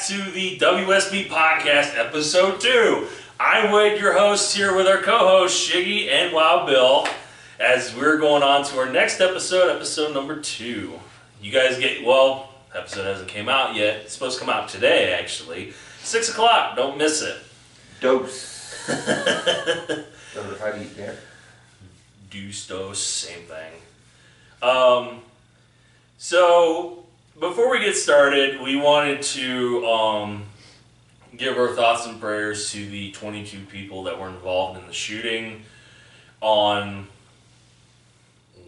to the WSB Podcast, Episode 2. I'm Wade, your host, here with our co-host, Shiggy and Wild Bill, as we're going on to our next episode, episode number 2. You guys episode hasn't came out yet. It's supposed to come out today, actually. 6 o'clock, don't miss it. Dose. How do you eat there? Deuce, dose, same thing. So, before we get started, we wanted to give our thoughts and prayers to the 22 people that were involved in the shooting on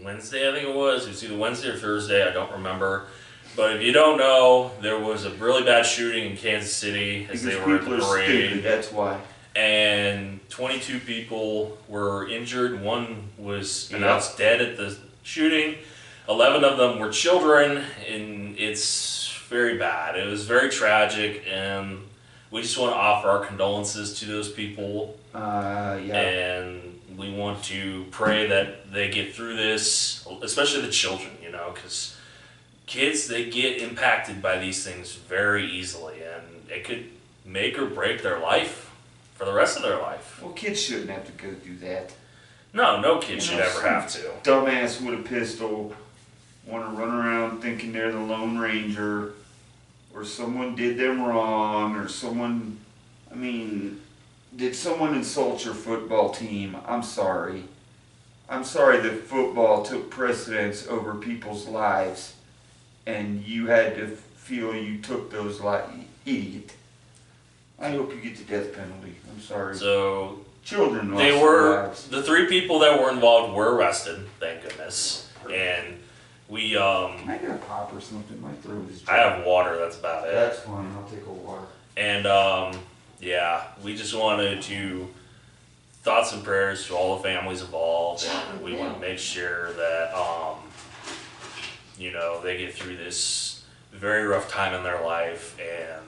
Wednesday, I think it was. It was either Wednesday or Thursday, I don't remember. But if you don't know, there was a really bad shooting in Kansas City as they were at the parade. Stupid, that's why. And 22 people were injured. One was announced dead at the shooting. 11 of them were children, and it's very bad. It was very tragic, and we just want to offer our condolences to those people. And we want to pray that they get through this, especially the children, because kids, they get impacted by these things very easily, and it could make or break their life for the rest of their life. Well, kids shouldn't have to go through that. No kid should ever have to. Dumbass with a pistol want to run around thinking they're the Lone Ranger, or someone did them wrong, or did someone insult your football team? I'm sorry. I'm sorry that football took precedence over people's lives, and you had to feel you took those lives. Idiot. I hope you get the death penalty. I'm sorry. So, children lost their lives. The 3 people that were involved were arrested, thank goodness. And we, Can I get a pop or something? My throat is dry. I have water, that's about it. That's fine, I'll take a water. And, we just wanted to, thoughts and prayers to all the families involved, and we want to make sure that, they get through this very rough time in their life, and,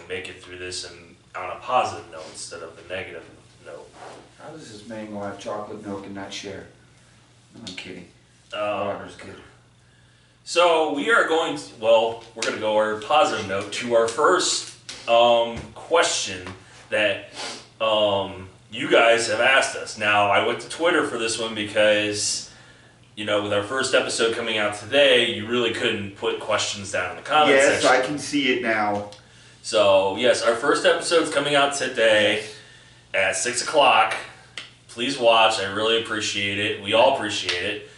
make it through this and on a positive note instead of the negative note. How does this mango have chocolate milk and not share? No, I'm kidding. Water's good. So we are going to, we're going to go our positive note to our first question that you guys have asked us. Now, I went to Twitter for this one because, with our first episode coming out today, you really couldn't put questions down in the comment section. Yes, I can see it now. So, yes, our first episode's coming out today at 6 o'clock. Please watch. I really appreciate it. We all appreciate it. Is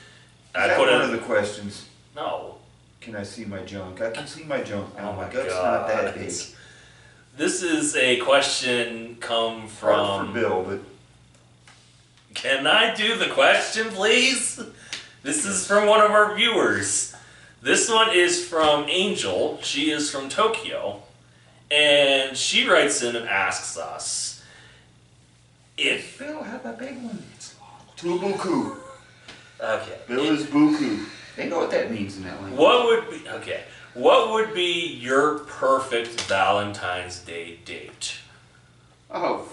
that one of the questions? No. Can I see my junk? I can see my junk now. Oh my gut's God. not that big. This is a question come from... Hard for Bill, but... Can I do the question, please? This is from one of our viewers. This one is from Angel. She is from Tokyo. And she writes in and asks us if... Bill, have a big one. Tubuku. Okay. Bill is buku. They know what that means in that language. What would be your perfect Valentine's Day date? Oh,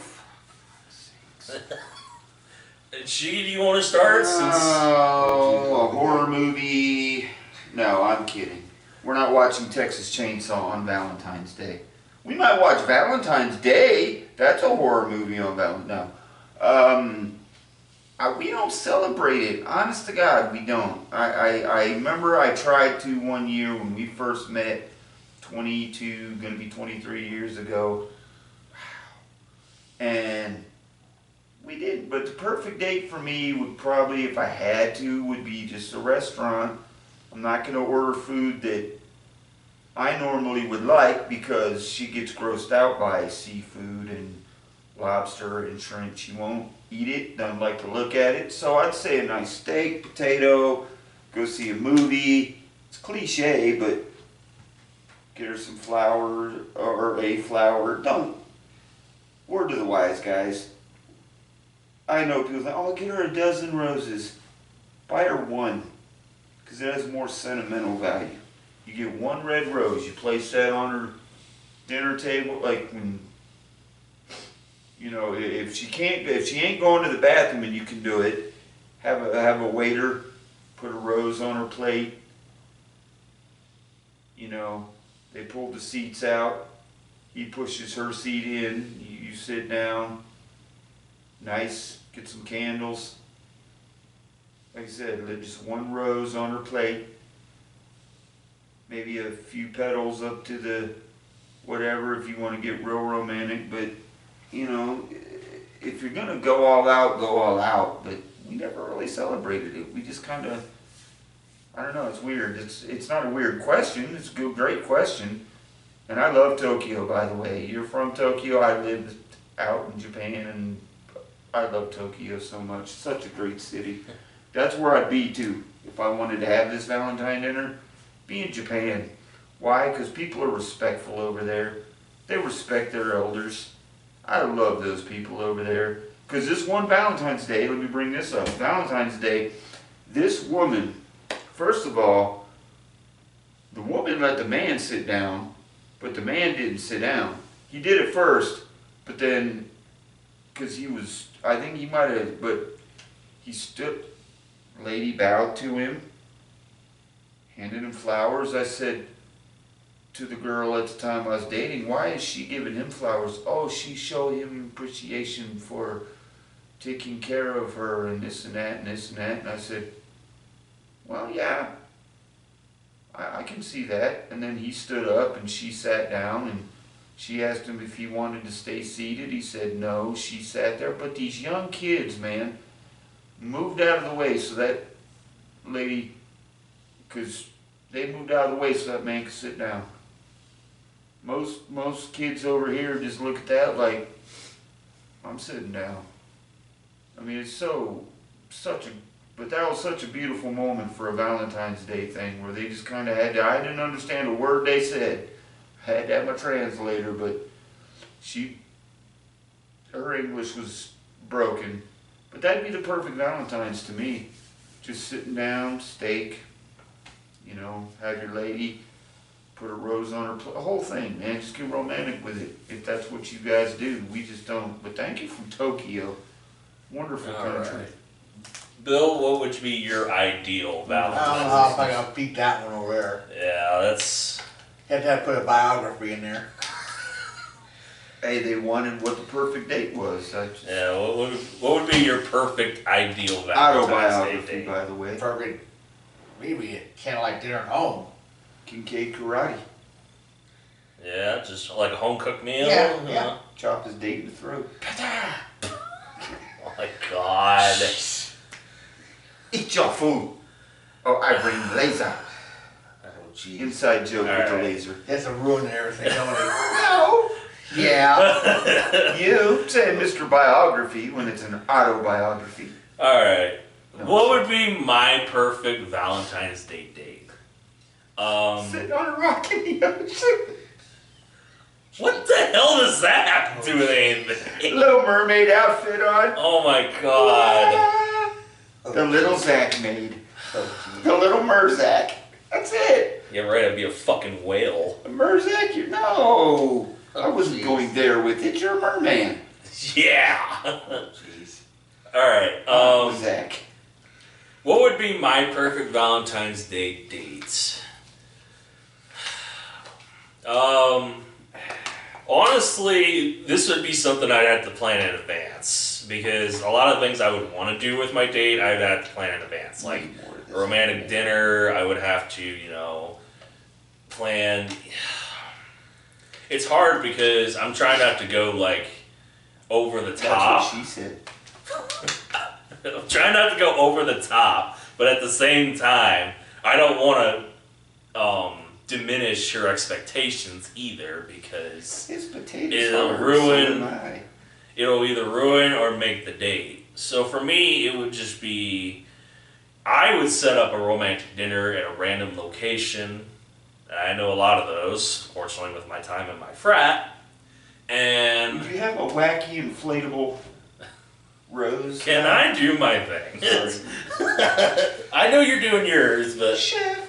She, do you want to start? A horror movie. No, I'm kidding. We're not watching Texas Chainsaw on Valentine's Day. We might watch Valentine's Day. That's a horror movie on Valentine's. No. We don't celebrate it. Honest to God, we don't. I remember I tried to one year when we first met, 22, going to be 23 years ago. Wow. And we did. But the perfect date for me would probably, if I had to, would be just a restaurant. I'm not going to order food that I normally would like because she gets grossed out by seafood and lobster and shrimp. She won't eat it, doesn't like to look at it. So I'd say a nice steak, potato, go see a movie. It's cliche, but get her some flowers or a flower. Don't. Word to the wise guys. I know people think, oh, get her a dozen roses. Buy her one, because it has more sentimental value. You get one red rose, you place that on her dinner table, like when, if she ain't going to the bathroom and you can do it, have a waiter put a rose on her plate. They pulled the seats out. He pushes her seat in. You sit down. Nice. Get some candles. Like I said, just one rose on her plate. Maybe a few petals up to the whatever if you want to get real romantic. But, you know, if you're going to go all out, go all out. But we never really celebrated it. We just kind of, I don't know, it's weird. It's not a weird question. It's a good, great question. And I love Tokyo, by the way. You're from Tokyo. I lived out in Japan, and I love Tokyo so much. Such a great city. That's where I'd be, too, if I wanted to have this Valentine dinner. Be in Japan. Why? Because people are respectful over there. They respect their elders. I love those people over there. Because this one Valentine's Day, let me bring this up. Valentine's Day, this woman, first of all, the woman let the man sit down, but the man didn't sit down. He did it first, but then, because he was, I think he might have, but he stood, lady bowed to him, handed him flowers. I said to the girl at the time I was dating, why is she giving him flowers? Oh, she showed him appreciation for taking care of her and this and that and this and that. And I said, well, yeah, I can see that. And then he stood up and she sat down and she asked him if he wanted to stay seated. He said no. She sat there. But these young kids, man, moved out of the way so that lady, because they moved out of the way so that man could sit down. Most kids over here just look at that like, I'm sitting down. I mean, it's but that was such a beautiful moment for a Valentine's Day thing where they just kind of had to, I didn't understand a word they said. I had to have my translator, but her English was broken. But that'd be the perfect Valentine's to me. Just sitting down, steak, you know, have your lady, put a rose on her plate, the whole thing, man. Just get romantic with it if that's what you guys do. We just don't. But thank you from Tokyo. Wonderful country. Right. Bill, what would be your ideal Valentine's I don't know if I gotta beat that one over there. Yeah, that's... Had to put a biography in there. Hey, they wanted what the perfect date was. Yeah, what would be your perfect ideal Valentine's Day autobiography, date? by the way. Perfect. Maybe a candlelight dinner at home. Kincaid Karate. Yeah, just like a home cooked meal. Yeah. Chopped his date in the throat. Oh my God. Eat your food, or I bring laser. Oh, jeez. Inside joke with the laser. That's a ruin everything, don't it? No. Yeah. You say Mr. Biography when it's an autobiography. Alright. No. What would be my perfect Valentine's Day date? Sitting on a rock in the ocean. What the hell does that have to do with anything? Little mermaid outfit on. Oh my God. The little Zach made. Oh, The little Merzak. That's it. Yeah, right, I'd be a fucking whale. Merzak, no. I wasn't jeez. going there with it. You're a merman. Yeah. Oh, jeez. Alright, Zach. what would be my perfect Valentine's Day date? Honestly, this would be something I'd have to plan in advance because a lot of things I would want to do with my date, I'd have to plan in advance. Like a romantic dinner, I would have to, you know, plan. It's hard because I'm trying not to go like over the top. That's what she said. I'm trying not to go over the top, but at the same time, I don't want to diminish her expectations either because It's potatoes. it'll hard, ruin. so am I. It'll either ruin or make the date. So for me, it would just be, I would set up a romantic dinner at a random location. I know a lot of those, fortunately, with my time in my frat. And Do you have a wacky inflatable rose? can I do my thing? Sorry. I know you're doing yours, but Chef.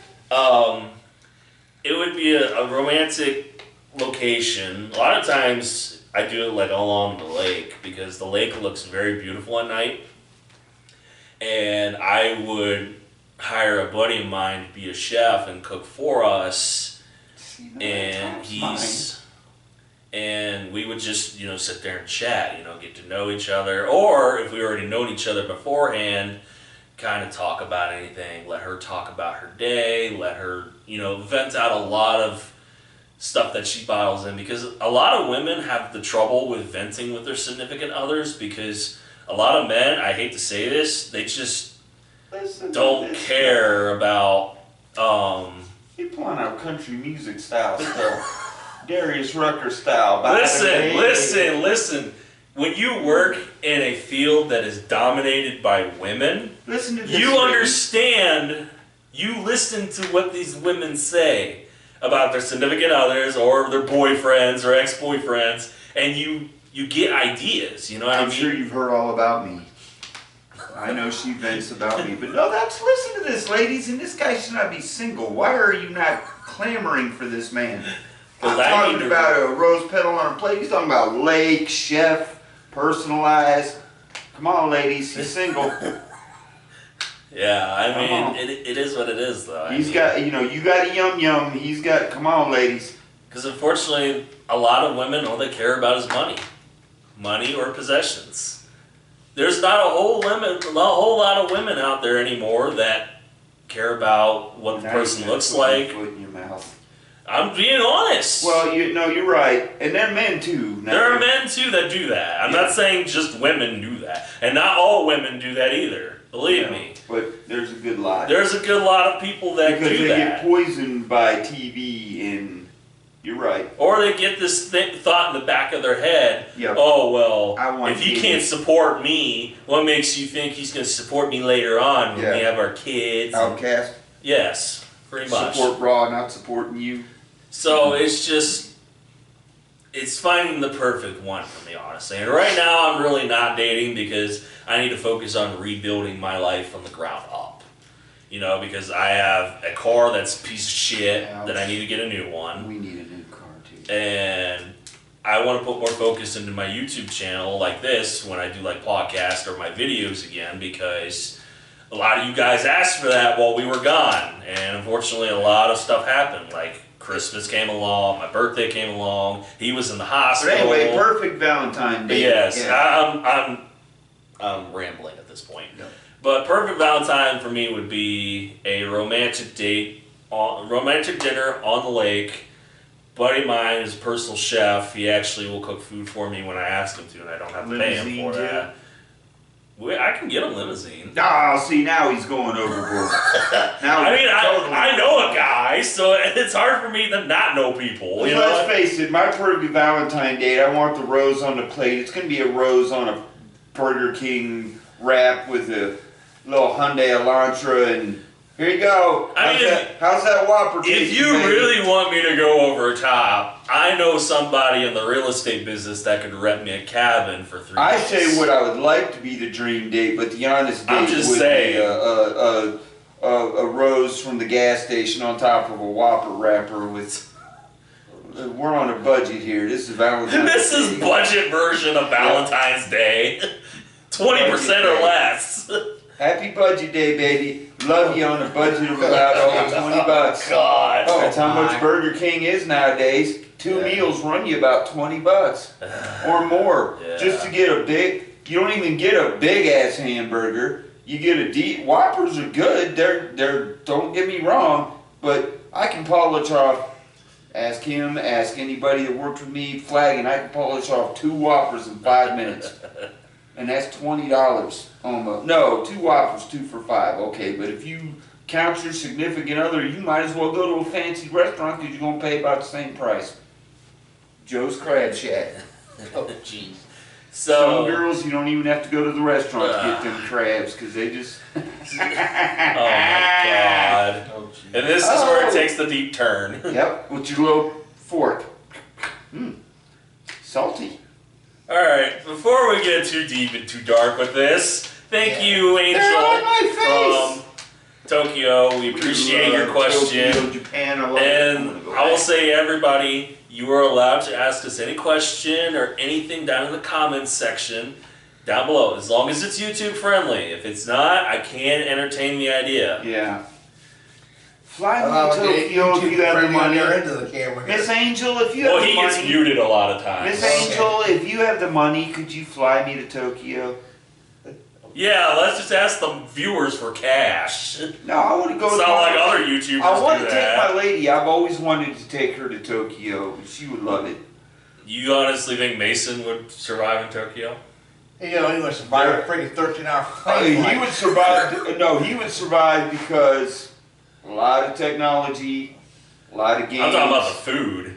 it would be a romantic location. A lot of times I do it like along the lake because the lake looks very beautiful at night. And I would hire a buddy of mine to be a chef and cook for us and and we would just, sit there and chat, get to know each other. Or if we already known each other beforehand, kind of talk about anything. Let her talk about her day. Let her, vent out a lot of stuff that she bottles in. Because a lot of women have the trouble with venting with their significant others. Because a lot of men, I hate to say this, they just don't care about... You're pulling out country music style stuff. Darius Rucker style. Listen. When you work in a field that is dominated by women, listen to this, you understand, you listen to what these women say about their significant others or their boyfriends or ex-boyfriends, and you get ideas, you know what I mean? I'm sure you've heard all about me. I know she vents about me, but no, listen to this, ladies, and this guy should not be single. Why are you not clamoring for this man? I'm talking about a rose petal on a plate. He's talking about lake, chef, personalized. Come on, ladies, he's single. Yeah, I mean, it is what it is, though. You got a yum. He's got, come on, ladies. Because unfortunately, a lot of women, all they care about is money or possessions. There's not a whole lot of women out there anymore that care about what the person looks like. Foot in your mouth. I'm being honest. Well, you're right, and they're men too. There are men too that do that. I'm not saying just women do that, and not all women do that either. Believe me. But there's a good lot. There's a good lot of people that because do they that. get poisoned by TV, and you're right. Or they get this thought in the back of their head. Yep. Oh well, if he TV. can't support me, what makes you think he's going to support me later on when we have our kids? Outcast. Yes, pretty much. Support Raw, not supporting you. So it's finding the perfect one for me, honestly. And right now I'm really not dating because I need to focus on rebuilding my life from the ground up. Because I have a car that's a piece of shit that I need to get a new one. We need a new car too. And I want to put more focus into my YouTube channel like this when I do like podcasts or my videos again, because a lot of you guys asked for that while we were gone. And unfortunately a lot of stuff happened. Like Christmas came along, my birthday came along, he was in the hospital. But anyway, perfect Valentine's Day. Yes, yeah. I'm rambling at this point. Yep. But perfect Valentine for me would be a romantic romantic dinner on the lake. Buddy of mine is a personal chef. He actually will cook food for me when I ask him to, and I don't have to pay him for that. I can get a limousine. See, now he's going overboard. I know a guy, so it's hard for me to not know people. Let's face it, my perfect Valentine date, I want the rose on the plate. It's going to be a rose on a Burger King wrap with a little Hyundai Elantra, and here you go. How's that Whopper If you really want me to go over top, I know somebody in the real estate business that could rent me a cabin for 3 days. I say what I would like to be the dream date, but the honest date would be a rose from the gas station on top of a Whopper wrapper with... We're on a budget here. This is Valentine's Day. This is budget version of Valentine's Day. 20% or less. Happy budget day, baby. Love you on a budget of about $20. God. That's how much Burger King is nowadays. Two meals run you about $20 or more. Yeah. Just to get a big, you don't even get a big ass hamburger. You get a deep, Whoppers are good. They're, don't get me wrong, but I can polish off, ask him, ask anybody that worked with me, flagging, I can polish off 2 Whoppers in 5 minutes. And that's $20 almost. No, 2 Whoppers, 2 for $5. Okay, but if you count your significant other, you might as well go to a fancy restaurant because you're going to pay about the same price. Joe's Crab Shack. Oh, jeez. Some girls, you don't even have to go to the restaurant to get them crabs because they just... Oh my God. Oh, jeez. And this is where it takes the deep turn. Yep, with your little fork. Salty. Alright, before we get too deep and too dark with this, thank you, Angel, They're on my face. from Tokyo. We appreciate your question. Tokyo, Japan, And I will say, everybody, you are allowed to ask us any question or anything down in the comments section down below, as long as it's YouTube friendly. If it's not, I can't entertain the idea. Yeah. Fly me to Tokyo if you have the money. Into the camera. Miss Angel, if you have Well, the he money. gets muted a lot of times. Miss Angel, if you have the money, could you fly me to Tokyo? Yeah, let's just ask the viewers for cash. No, I want to go. It's not like other YouTubers I want do to take that. my lady. I've always wanted to take her to Tokyo. She would love it. You honestly think Mason would survive in Tokyo? He would survive a freaking 13-hour He flight. would survive. No, he would survive because a lot of technology, a lot of games. I'm talking about the food.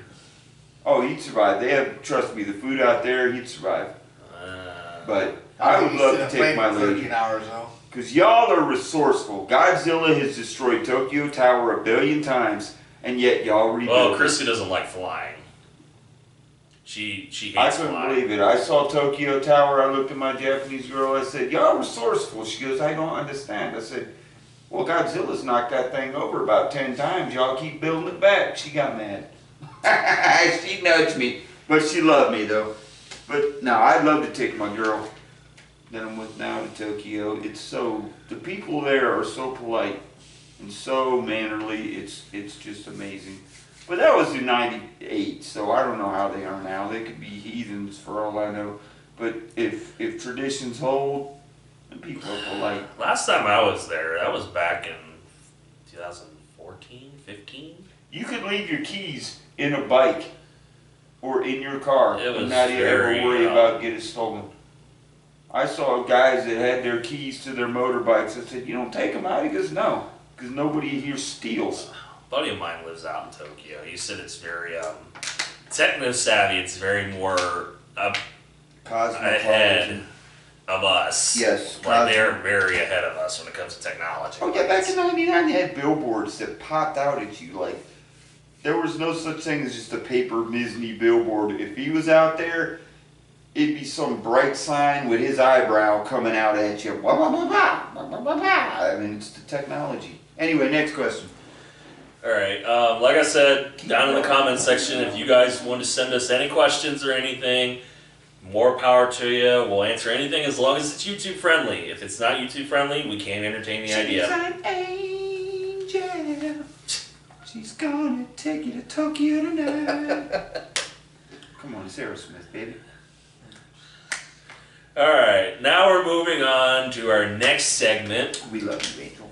Oh, he'd survive. Trust me, the food out there, he'd survive. But I I would love to sit take and my play for lady. 13 hours though. Because y'all are resourceful. Godzilla has destroyed Tokyo Tower 1 billion times, and yet y'all rebuild Well, it. Chrissy doesn't like flying. She I hates couldn't flying. believe it. I saw Tokyo Tower. I looked at my Japanese girl. I said, y'all resourceful. She goes, I don't understand. I said, well, Godzilla's knocked that thing over about 10 times. Y'all keep building it back. She got mad. She nudged me. But she loved me, though. But no, I'd love to take my girl that I'm with now to Tokyo. The people there are so polite and so mannerly. It's just amazing. But that was in '98, so I don't know how they are now. They could be heathens for all I know. But if traditions hold, and people are polite. Last time I was there, that was back in 2014, 15. You could leave your keys in a bike or in your car It was and not even ever very, worry about getting stolen. I saw guys that had their keys to their motorbikes. I said, you don't take them out? He goes, no, because nobody here steals. A buddy of mine lives out in Tokyo. He said it's very techno savvy. It's very more ahead Cosmopolitan. of us. Yes, Like they're very ahead of us when it comes to technology. Oh yeah, back in '99 they had billboards that popped out at you like there was no such thing as just a paper Disney billboard. If he was out there, it'd be some bright sign with his eyebrow coming out at you. Wah, wah, wah, wah, wah, wah, wah, wah. I mean, it's the technology. Anyway, next question. All right. Like I said, down in the comments section, if you guys want to send us any questions or anything, more power to you. We'll answer anything as long as it's YouTube friendly. If it's not YouTube friendly, we can't entertain the idea. She's an angel. She's gonna take you to Tokyo tonight. Come on, it's Aerosmith, baby. Alright, now we're moving on to our next segment. We love you, Angel.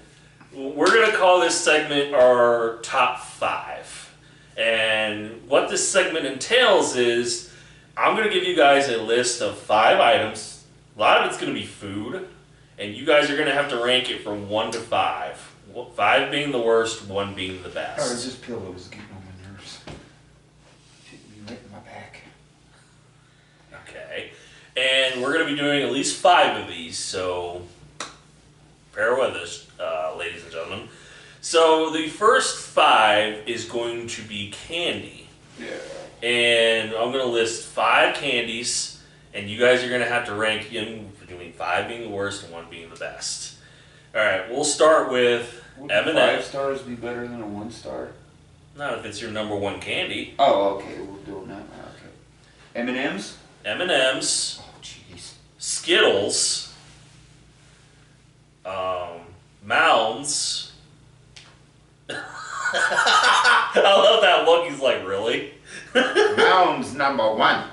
We're going to call this segment our top 5. And what this segment entails is I'm going to give you guys a list of 5 items. A lot of it's going to be food. And you guys are going to have to rank it from 1 to 5. 5 being the worst, 1 being the best. Oh, this pillow is getting on my nerves. Hitting me right in my back. Okay. And we're going to be doing at least 5 of these, so bear with us, ladies and gentlemen. So the first 5 is going to be candy. Yeah. And I'm going to list 5 candies, and you guys are going to have to rank them between 5 being the worst and 1 being the best. Alright, we'll start with Wouldn't M&M. 5 stars be better than a 1 star? Not if it's your number 1 candy. Oh, okay. We'll do it now. Okay. M&M's? M&M's, Oh, jeez. Skittles, Mounds. I love that look. He's like, really? Mounds number 1.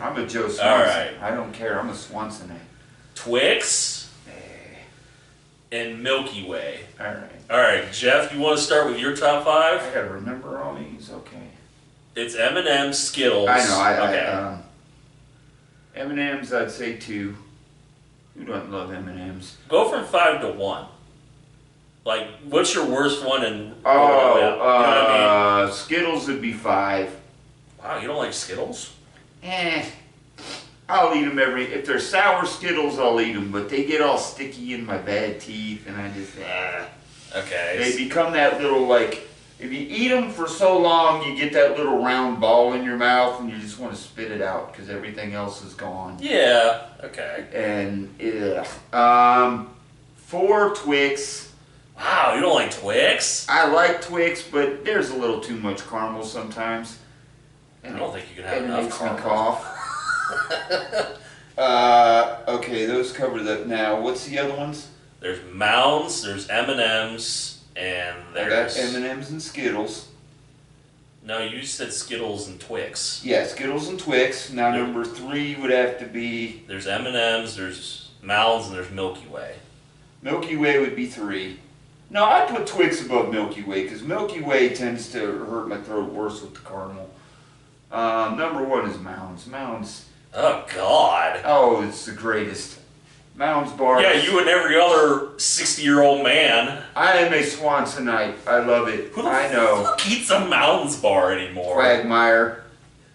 I'm a Joe Swanson. All right. I don't care. I'm a Swansonite. Twix Eh, and Milky Way. all right. All right, Jeff, you want to start with your top 5? I gotta remember all these. Okay. It's M&M's, Skittles. I know. Okay. M&M's, I'd say 2. Who doesn't love M&M's? Go from 5 to 1. Like, what's your worst one? And you know Oh, what I mean? Skittles would be 5. Wow, you don't like Skittles? I'll eat them if they're sour Skittles, I'll eat them, but they get all sticky in my bad teeth, and I just, Okay. They become that little, like, if you eat them for so long, you get that little round ball in your mouth, and you just want to spit it out, because everything else is gone. Yeah, okay. And, 4 Twix. Wow, you don't like Twix? I like Twix, but there's a little too much caramel sometimes. I don't think you can have And it enough makes caramel. me cough. Okay, those cover that now. What's the other ones? There's Mounds, there's M&M's, And I got there's M&M's and Skittles. No, you said Skittles and Twix. Yeah, Skittles and Twix. Now Yep. number 3 would have to be There's M&M's, there's Mounds, and there's Milky Way. Milky Way would be 3. No, I'd put Twix above Milky Way because Milky Way tends to hurt my throat worse with the caramel. Number 1 is Mounds. Mounds. Oh God. Oh, it's the greatest. Mounds bars. Yeah, you and every other 60-year-old man. I am a Swansonite. I love it. Who the I know. fuck eats a Mounds bar anymore? Quagmire.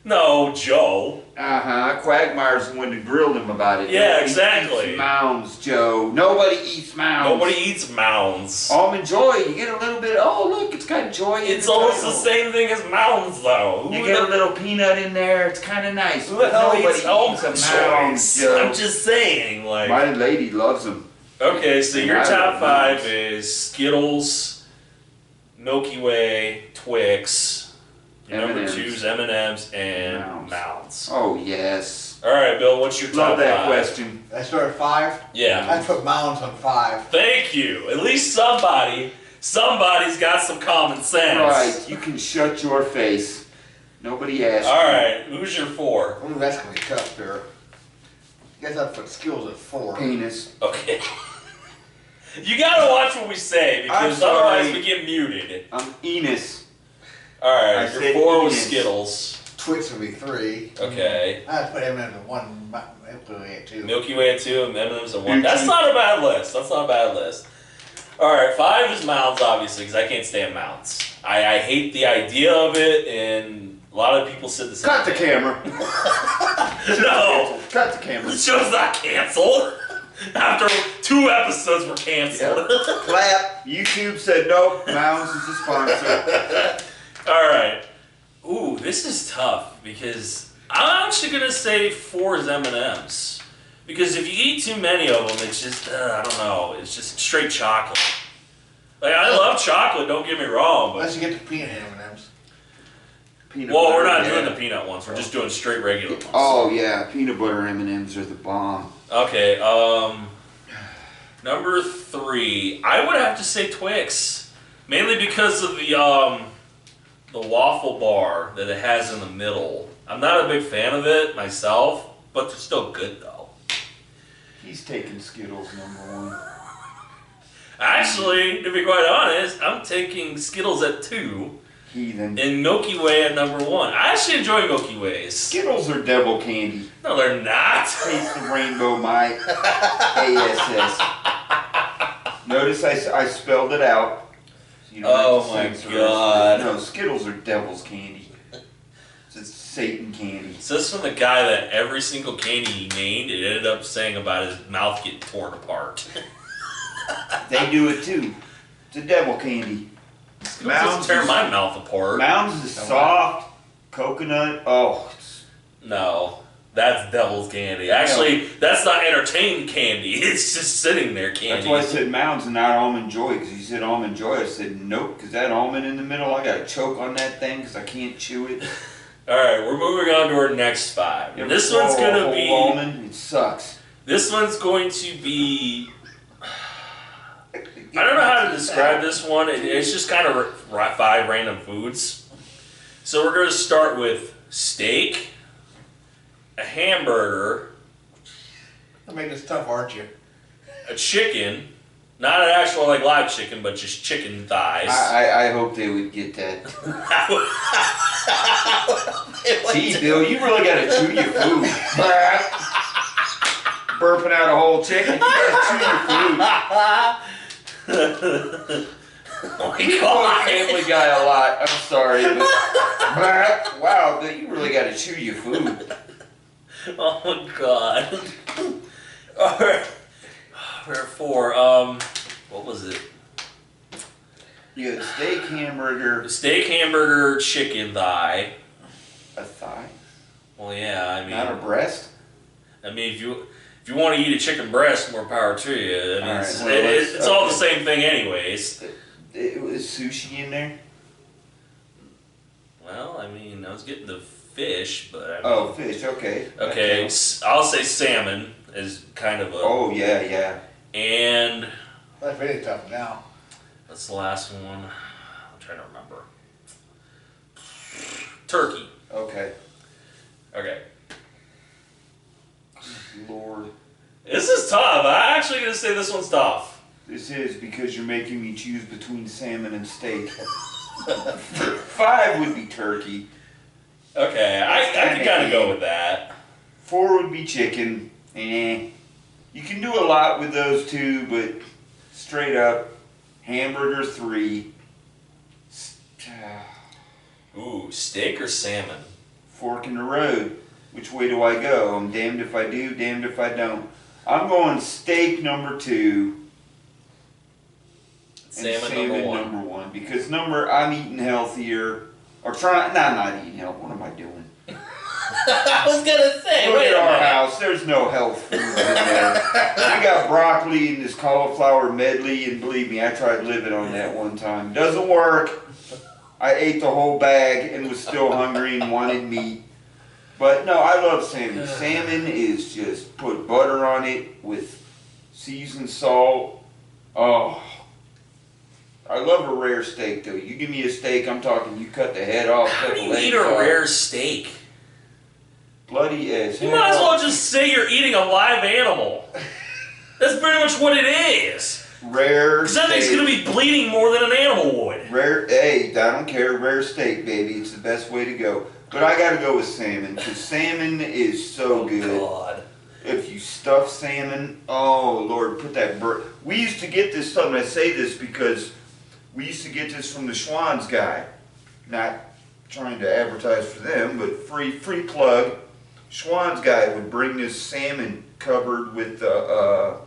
No, Joe. Quagmire's the one that grilled him about it. Yeah, Nobody exactly. eats Mounds, Joe. Nobody eats Mounds. Nobody eats Mounds. Almond Joy, you get a little bit. Oh, look, it's got joy. It's almost the same thing as Mounds, though. You get a little peanut in there. It's kind of nice. Who the hell Nobody eats Almond eats a Mounds, Joys? Joe. I'm just saying, like. My lady loves them. Okay, so your I top love 5 Mounds. is Skittles, Milky Way, Twix. Your number M&Ms. 2 is M&M's and Mounds. Mounds. Oh yes. All right, Bill. What's your top Love that 5? question. I started 5. Yeah. I'd put Mounds on 5. Thank you. At least somebody's got some common sense. Right, you can shut your face. Nobody asked. All right. Who's your 4? Ooh, that's gonna be tough there. Guess I'd put Skills at 4. Penis. Okay. You gotta watch what we say because I'm otherwise sorry. we get muted. I'm Enos. All right. I Your said 4 was Enos. Skittles. Twix would be 3. Okay. I'd put M&M's at 1. Milky Way at 2. Milky Way at 2 and M&M's at 1. Your That's two- not a bad list. All right, 5 is Mounds, obviously, because I can't stand Mounds. I hate the idea of it, and a lot of people said the same Cut the thing. camera. No, Cut the camera. the show's not canceled. After 2 episodes were canceled. Clap. YouTube said nope. Mounds is a sponsor. All right. Ooh, this is tough because I'm actually gonna say 4 is M&M's because if you eat too many of them, it's just I don't know. It's just straight chocolate. Like I love chocolate. Don't get me wrong, but Unless you get the peanut M&M's. Peanut well, butter, we're not yeah. doing the peanut ones. We're just doing straight regular ones. Oh yeah, peanut butter M&Ms are the bomb. Okay. Number 3, I would have to say Twix, mainly because of the waffle bar that it has in the middle. I'm not a big fan of it myself, but they're still good though. He's taking Skittles number 1. Actually, to be quite honest, I'm taking Skittles at 2 Heathen. and Milky Way at number 1. I actually enjoy Milky Ways. Skittles are devil candy. No, they're not. Taste the rainbow, my ASS. Notice I spelled it out. So you don't Oh have to my censor God. it. No, Skittles are devil's candy. It's Satan candy. So this is from the guy that every single candy he named, it ended up saying about his mouth getting torn apart. They do it too. It's a devil candy. Mounds tear my mouth apart. Mounds is soft, coconut. Oh, No, that's devil's candy. Actually, that's not entertained candy. It's just sitting there candy. that's why I said Mounds and not Almond Joy. Because you said Almond Joy, I said nope. Because that almond in the middle, I got to choke on that thing because I can't chew it. All right, we're moving on to our next 5. And this one's Swallow a gonna whole be. almond. It sucks. This one's going to be. I don't know how to describe this one. It's just kind of 5 random foods. So we're going to start with steak, a hamburger, You're making this tough, aren't you? a chicken, not an actual like live chicken, but just chicken thighs. I hope they would get that. Gee, Bill, you really got to chew your food. Burping out a whole chicken, you got to chew your food. Oh my You God. quote Family Guy a lot. I'm sorry, but wow, Bill, you really got to chew your food. Oh my God. All right. Where 4? What was it? You got a steak, hamburger, Steak, hamburger, chicken thigh. a thigh, Well, yeah. I mean, not a breast. if you want to eat a chicken breast, more power to you. I mean, All right, it's, well, it's all the okay. same thing, anyways. It was sushi in there. Well, I mean, I was getting the fish, but I mean, Oh, fish. Okay. okay. I'll say salmon is kind of a. Oh yeah, yeah. And That's really tough now. That's the last one. I'm trying to remember. Turkey. Okay. Okay. Lord. This is tough. I'm actually going to say this one's tough. This is because you're making me choose between salmon and steak. 5 would be turkey. Okay, I can kind of go with that. 4 would be chicken. You can do a lot with those two, but straight up, hamburger 3. Ooh, steak or salmon? Fork in the road. Which way do I go? I'm damned if I do, damned if I don't. I'm going steak number 2. Salmon number 1. Because I'm eating healthier. Or trying, I'm not eating healthy. What am I doing? I was gonna say, Look at our house. There's no health food in there. We got broccoli and this cauliflower medley, and believe me, I tried living on that one time. Doesn't work. I ate the whole bag and was still hungry and wanted meat. But no, I love salmon. Salmon is just put butter on it with seasoned salt. Oh. I love a rare steak though. You give me a steak, I'm talking you cut the head off. How do you eat a rare steak? Bloody as hell. You might as well just say you're eating a live animal. That's pretty much what it is. Rare. Because that thing's gonna be bleeding more than an animal would. Rare. Hey, I don't care. Rare steak, baby. It's the best way to go. But I gotta go with salmon because salmon is so good. God. If you stuff salmon, oh Lord, put that we used to get this stuff, and I say this because we used to get this from the Schwann's guy. Not trying to advertise for them, but free plug. Schwann's guy would bring this salmon covered with a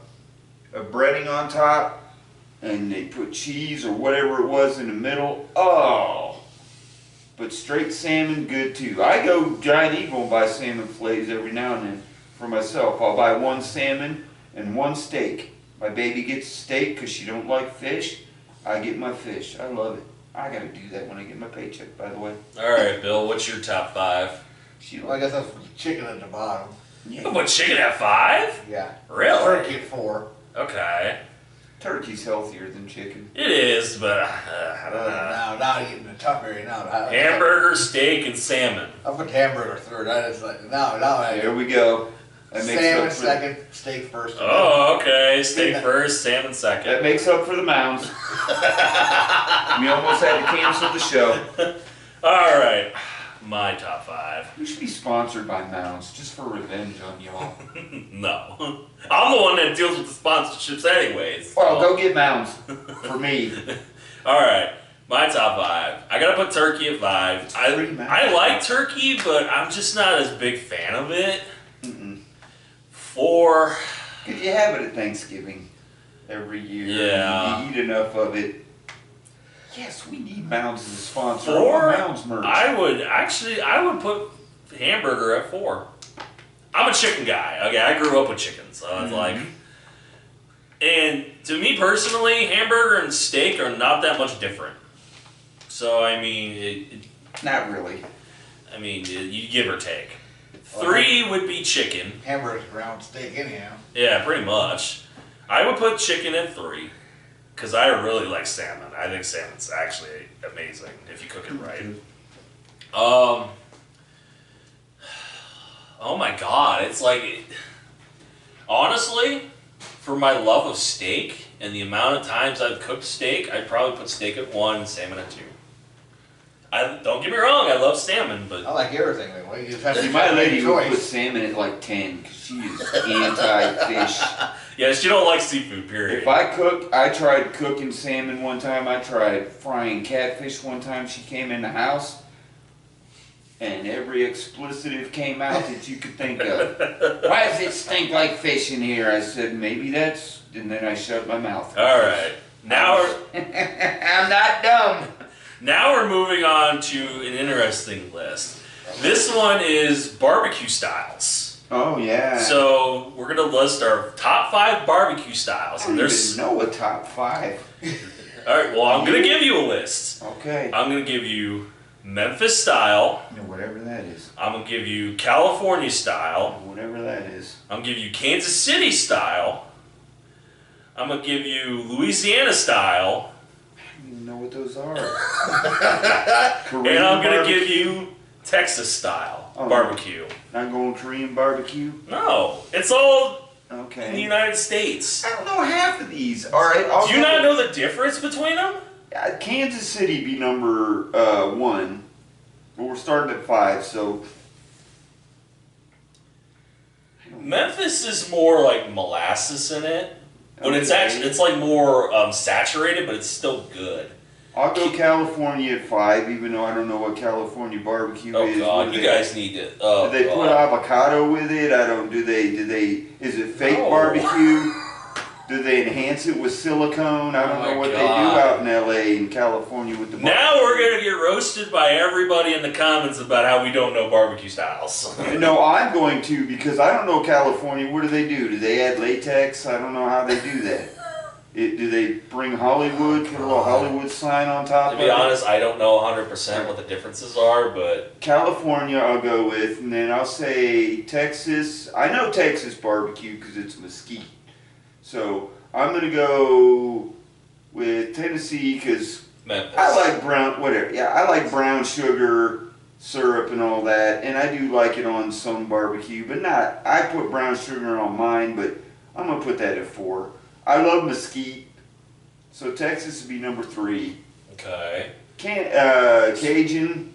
breading on top, and they put cheese or whatever it was in the middle. Oh, but straight salmon, good too. I go Giant Eagle and buy salmon fillets every now and then for myself. I'll buy 1 salmon and 1 steak. My baby gets steak because she don't like fish. I get my fish. I love it. I gotta do that when I get my paycheck, by the way. All right, Bill. What's your top 5? Well, I guess that's chicken at the bottom. Yeah. You put chicken at 5? Yeah. Really? Turkey at 4. Okay. Turkey's healthier than chicken. It is, but I don't know. Now you're getting the tough area now. Hamburger, steak, and salmon. I put the hamburger third. I just like now. There we go. That makes salmon second, steak first. Oh, okay. Steak first, salmon second. That makes up for the mounds. We almost had to cancel the show. All right. My top 5. We should be sponsored by Mounds just for revenge on y'all. No. I'm the one that deals with the sponsorships anyways. Well, go get Mounds for me. All right. My top 5. I got to put turkey at 5. I like turkey, but I'm just not as big fan of it. 4. You have it at Thanksgiving every year. Yeah. You eat enough of it. Yes, we need Mounds as a sponsor. 4. Mounds merch. I would put hamburger at 4. I'm a chicken guy. Okay, I grew up with chicken, so it's like. And to me personally, hamburger and steak are not that much different. So I mean, not really. I mean, you give or take. 3 would be chicken. Hamburger's ground steak anyhow. Yeah, pretty much. I would put chicken at 3. Because I really like salmon. I think salmon's actually amazing if you cook it right. Oh my God, it's like, honestly, for my love of steak and the amount of times I've cooked steak, I'd probably put steak at 1 and salmon at 2. Don't get me wrong, I love salmon, but I like everything. Well, you just have to my lady would choice. put salmon at like 10 because she is anti-fish. yeah, she don't like seafood, period. If I cook, I tried cooking salmon one time. I tried frying catfish one time. She came in the house, and every explicitive came out that you could think of. Why does it stink like fish in here? I said, maybe that's... And then I shut my mouth. All right. Now I'm not dumb. Now we're moving on to an interesting list. This one is barbecue styles. Oh, yeah. So we're going to list our top 5 barbecue styles. I don't even know a top 5. All right, well, I'm going to give you a list. Okay. I'm going to give you Memphis style. Whatever that is. I'm going to give you California style. Whatever that is. I'm going to give you Kansas City style. I'm going to give you Louisiana style. what those are. And I'm going to give you Texas style barbecue. Not going Korean barbecue? No, it's all okay. in the United States. I don't know half of these. All right. Do you not know the difference between them? Kansas City be number 1. But we're starting at 5, so... Memphis is more like molasses in it. But Okay. it's like more saturated, but it's still good. I'll go California at 5, even though I don't know what California barbecue Oh is. God, you guys need to. Oh, do they put avocado with it? I don't. Do they? Is it fake barbecue? Do they enhance it with silicone? I don't know what they do out in LA and California with the barbecue. Now we're gonna get roasted by everybody in the comments about how we don't know barbecue styles. No, I'm going to, because I don't know California. What do? Do they add latex? I don't know how they do that. Do they bring Hollywood, put a little Hollywood sign on top of it? To be honest, I don't know 100% what the differences are, but... California I'll go with, and then I'll say Texas. I know Texas barbecue because it's mesquite. So I'm going to go with Tennessee because I like I like brown sugar, syrup and all that, and I do like it on some barbecue, but not, I put brown sugar on mine, but I'm going to put that at 4. I love mesquite, so Texas would be number 3. Okay. Cajun.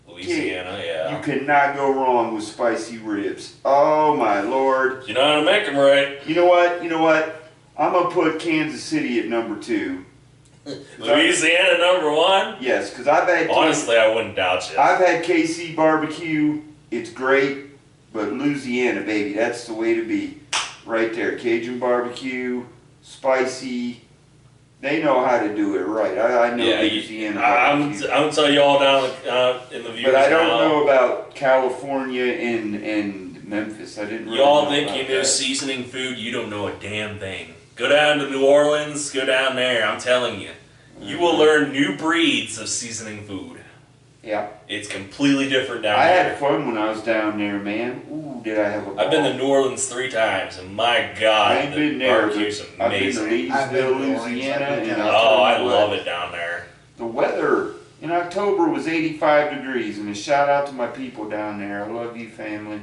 Louisiana, yeah. You cannot go wrong with spicy ribs. Oh my Lord. You know how to make them right. You know what? I'm going to put Kansas City at number 2. Louisiana number 1? Yes, because I've had... Honestly, I wouldn't doubt you. I've had KC barbecue. It's great, but Louisiana, baby, that's the way to be. Right there, Cajun barbecue, spicy. They know how to do it right. I know Louisiana barbecue. I'm gonna tell you all down in the viewers. But I don't know about California and Memphis. I didn't. Really Y'all know think about you know that. seasoning food? You don't know a damn thing. Go down to New Orleans. Go down there. I'm telling you, you will learn new breeds of seasoning food. Yeah. It's completely different down I there. had fun when I was down there, man. Ooh, did I have a ball. I've been to New Orleans 3 times, and my God, I ain't the been there, barbecue's but I've been to amazing. Leesville, Louisiana, and Oh, I love it down there. The weather in October was 85 degrees, and a shout out to my people down there. I love you, family.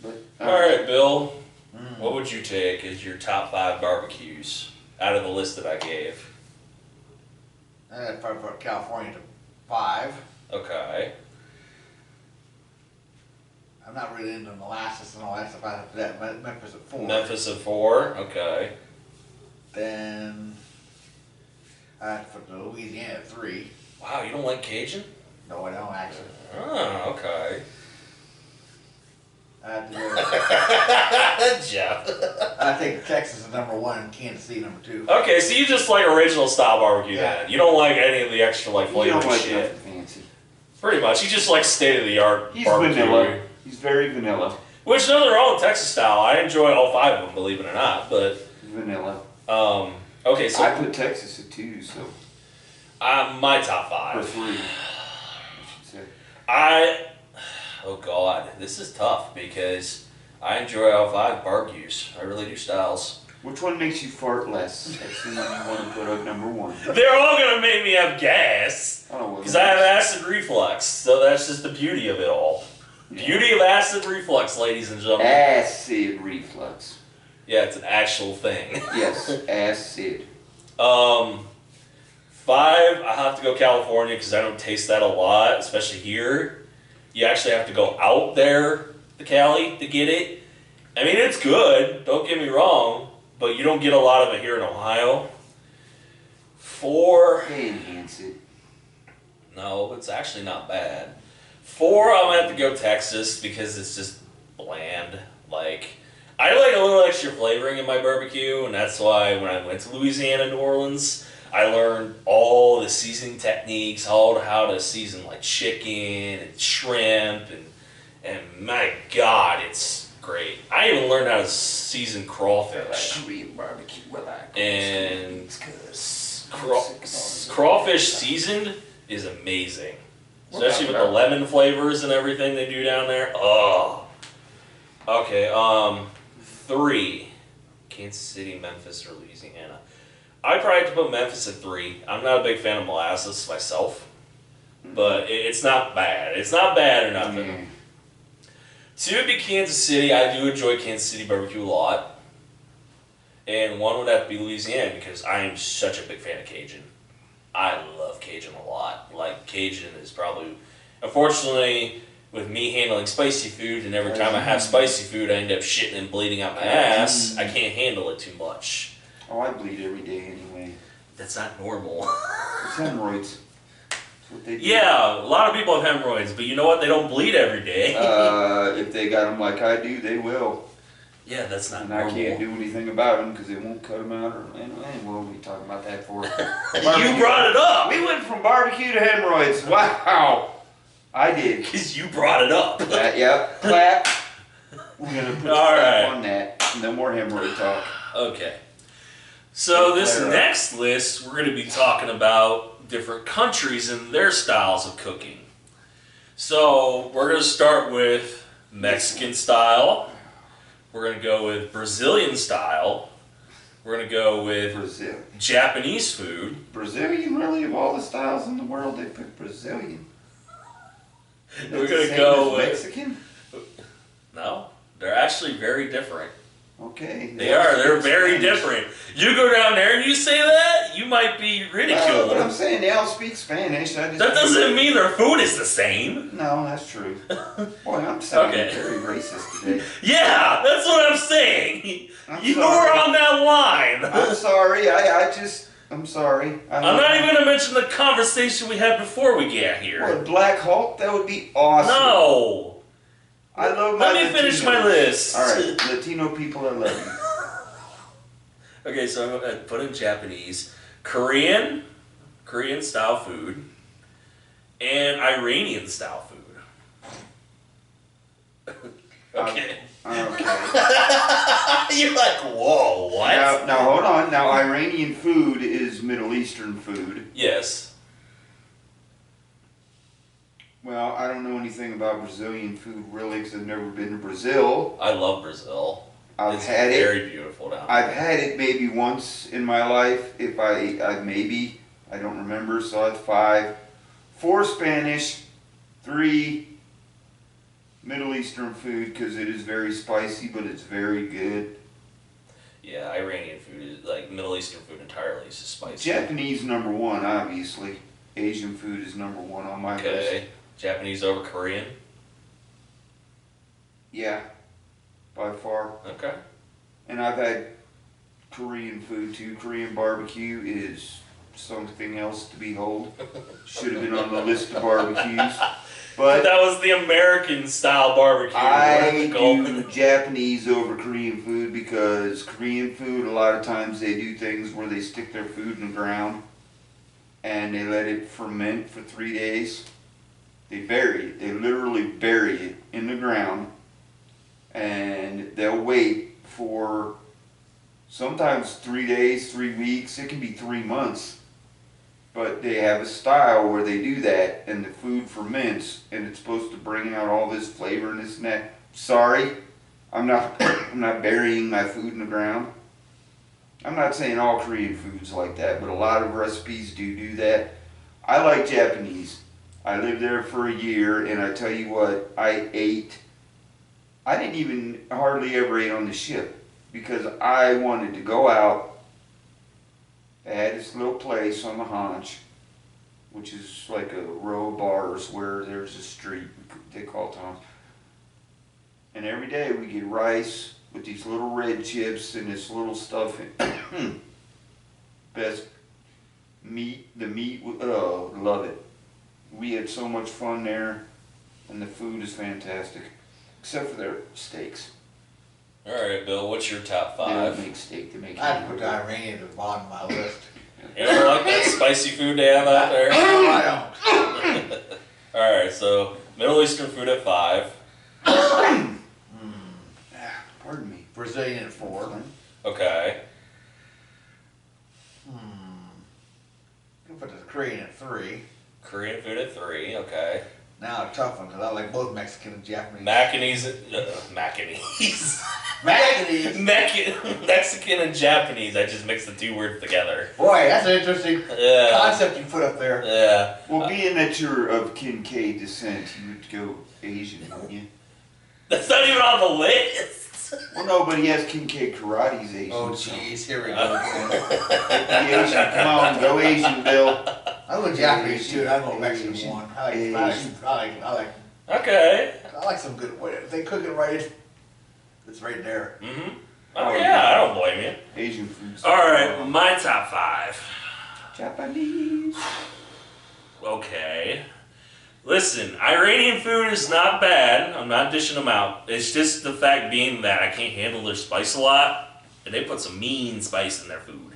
But All right, Bill, what would you take as your top 5 barbecues out of the list that I gave? I'd probably put California to 5. Okay. I'm not really into molasses and all that stuff. I put that Memphis at 4. Memphis at 4, okay. Then I'd put the Louisiana at 3. Wow, you don't like Cajun? No, I don't actually. Oh, okay. I'd Jeff. I think Texas is number 1 and Kansas City number 2. Okay, so you just like original style barbecue Yeah. then. You don't like any of the extra like you flavor don't like shit. nothing fancy. Pretty much. You just like state of the art He's barbecue. vanilla. He's very vanilla. Which nothing wrong with Texas style. I enjoy all 5 of them, believe it or not. But Vanilla. okay, so I put Texas at 2, so my top or 5. 3. I should say. Oh God, this is tough because I enjoy all 5 barbecues. I really do styles. Which one makes you fart less? That's the one you want to put up number 1. They're all gonna make me have gas Oh, because I have acid reflux. So that's just the beauty of it all. Yeah. Beauty of acid reflux, ladies and gentlemen. Acid reflux. Yeah, it's an actual thing. Yes, acid. 5, I have to go California because I don't taste that a lot, especially here. You actually have to go out there, to Cali, to get it. I mean, it's good, don't get me wrong, but you don't get a lot of it here in Ohio. 4, They enhance it. no, it's actually not bad. 4, I'm gonna have to go Texas because it's just bland. Like, I like a little extra flavoring in my barbecue, and that's why when I went to Louisiana, New Orleans, I learned all the seasoning techniques, all how to season like chicken and shrimp, and my God, it's great. I even learned how to season crawfish. Korean barbecue. And crawfish seasoned is amazing, especially with the lemon flavors and everything they do down there. Oh, okay. 3, Kansas City, Memphis, or Louisiana. I'd probably have to put Memphis at 3. I'm not a big fan of molasses myself, but it's not bad. It's not bad or nothing. 2 would be Kansas City. I do enjoy Kansas City barbecue a lot. And 1 would have to be Louisiana because I am such a big fan of Cajun. I love Cajun a lot. Like, Cajun is probably... Unfortunately, with me handling spicy food, and every time I have spicy food, I end up shitting and bleeding out my ass, I can't handle it too much. Oh, I bleed every day anyway. That's not normal. It's hemorrhoids. That's what they do. Yeah, a lot of people have hemorrhoids, but you know what? They don't bleed every day. If they got them like I do, they will. Yeah, that's not and normal. I can't do anything about them because they won't cut them out. We'll be talking about that for. You brought it up. We went from barbecue to hemorrhoids. Wow. I did. Because you brought it up. Yep. Clap. We're going to put All right. on that. No more hemorrhoid talk. Okay. So this next list, we're going to be talking about different countries and their styles of cooking. So we're going to start with Mexican style. We're going to go with Brazilian style. We're going to go with Brazil. Japanese food. Brazilian, really? Of all the styles in the world, they picked Brazilian. We're going to go with... Mexican? No, they're actually very different. Okay. They are. They're very different. You go down there and you say that, you might be ridiculed. But I'm saying they all speak Spanish. That doesn't mean their food is the same. No, that's true. Boy, I'm sounding Okay. very racist today. Yeah, that's what I'm saying. You were on that line. I'm sorry. I'm sorry. I'm not even going to mention the conversation we had before we got here. What, Black Hulk? That would be awesome. No. I love my Let me finish my list. Alright, Latino people, I love you. Okay, so I'm going to put in Japanese, Korean style food, and Iranian style food. Okay. Okay. You're like, whoa, what? Now hold on. Now Iranian food is Middle Eastern food. Yes. Well, I don't know anything about Brazilian food really because I've never been to Brazil. I love Brazil. I've had it. Very beautiful down there. I've had it maybe once in my life. If I don't remember. So it's 5. 4 Spanish, 3 Middle Eastern food because it is very spicy, but it's very good. Yeah, Iranian food is like Middle Eastern food entirely is just spicy. Japanese number 1, obviously. Asian food is number 1 on my list. Okay. Japanese over Korean? Yeah, by far. Okay. And I've had Korean food too. Korean barbecue is something else to behold. Should have been on the list of barbecues. But that was the American style barbecue. I do Japanese over Korean food because Korean food, a lot of times they do things where they stick their food in the ground and they let it ferment for 3 days. They bury it. They literally bury it in the ground and they'll wait for sometimes 3 days, 3 weeks. It can be 3 months. But they have a style where they do that and the food ferments and it's supposed to bring out all this flavor and this and that. Sorry, I'm not burying my food in the ground. I'm not saying all Korean food's like that, but a lot of recipes do that. I like Japanese. I lived there for a year and I tell you what, I didn't even hardly ever eat on the ship because I wanted to go out. They had this little place on the Haunch, which is like a row of bars where there's a street, they call it Haunch. And every day we get rice with these little red chips and this little stuff. Best meat, oh, love it. We had so much fun there, and the food is fantastic, except for their steaks. All right, Bill, what's your top They don't 5? make steak, they make I'd put Iranian at the bottom of my list. You don't like that spicy food they have out there? I don't. All right, so Middle Eastern food at 5. Pardon me. Brazilian at 4. Okay. You put the Korean at 3. Korean food at 3. Okay. Now a tough one because I like both Mexican and Japanese. Macanese. Macanese. Mexican and Japanese. I just mixed the two words together. Boy, that's an interesting concept you put up there. Yeah. Well, being that you're of Kincaid descent, you would go Asian, wouldn't you? That's not even on the list. Well, no, but he has Kincaid Karate's Asian. Oh, jeez, here we go again. The Asian, come on, go Asian, Bill. I'm a Japanese too, and I'm a Mexican one. I like some good. If they cook it right, it's right there. Mm-hmm. Oh yeah, I don't blame you. Asian food. All right, my top 5. Japanese. Okay. Listen, Iranian food is not bad. I'm not dishing them out. It's just the fact being that I can't handle their spice a lot, and they put some mean spice in their food.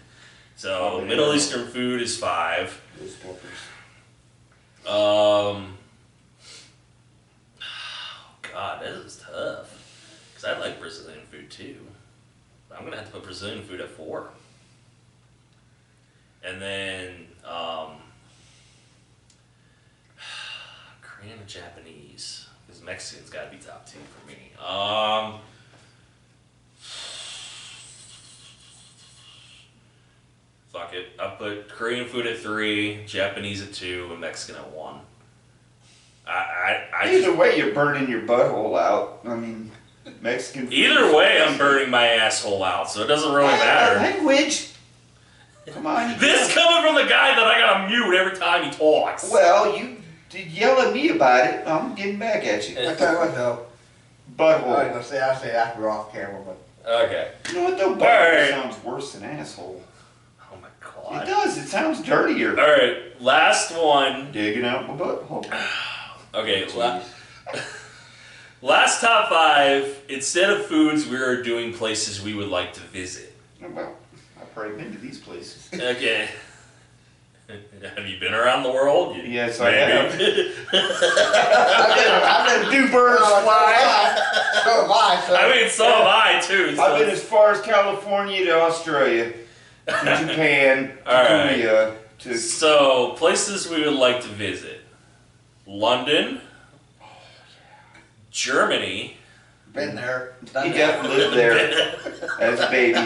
So Middle Eastern food is 5. Those peppers. God, this is tough. Because I like Brazilian food too. But I'm going to have to put Brazilian food at 4. And then, Korean and Japanese. Because Mexican's got to be top 2 for me. Fuck it. I'll put Korean food at 3, Japanese at 2, and Mexican at 1. Either way, you're burning your butthole out. I mean, Mexican food. Either way, I'm burning my asshole out, so it doesn't really matter. Language. Come on. This coming from the guy that I gotta mute every time he talks. Well, you did yell at me about it. I'm getting back at you. I tell you what though. Butthole. I'll say after we're off camera, but. Okay. You know what though? Butthole sounds worse than asshole. Oh my god. It does. It sounds dirtier. Alright, last one. Digging out my butthole. Okay, last top 5. Instead of foods, we're doing places we would like to visit. Well, I've probably been to these places. Okay. Have you been around the world? Yes, I have. I've been Do birds fly? So have I. So. I mean, so have I too. So. I've been as far as California to Australia, to Japan, to Alright. Korea, to... So, places we would like to visit. London. Germany. Been there. He definitely lived there as a baby.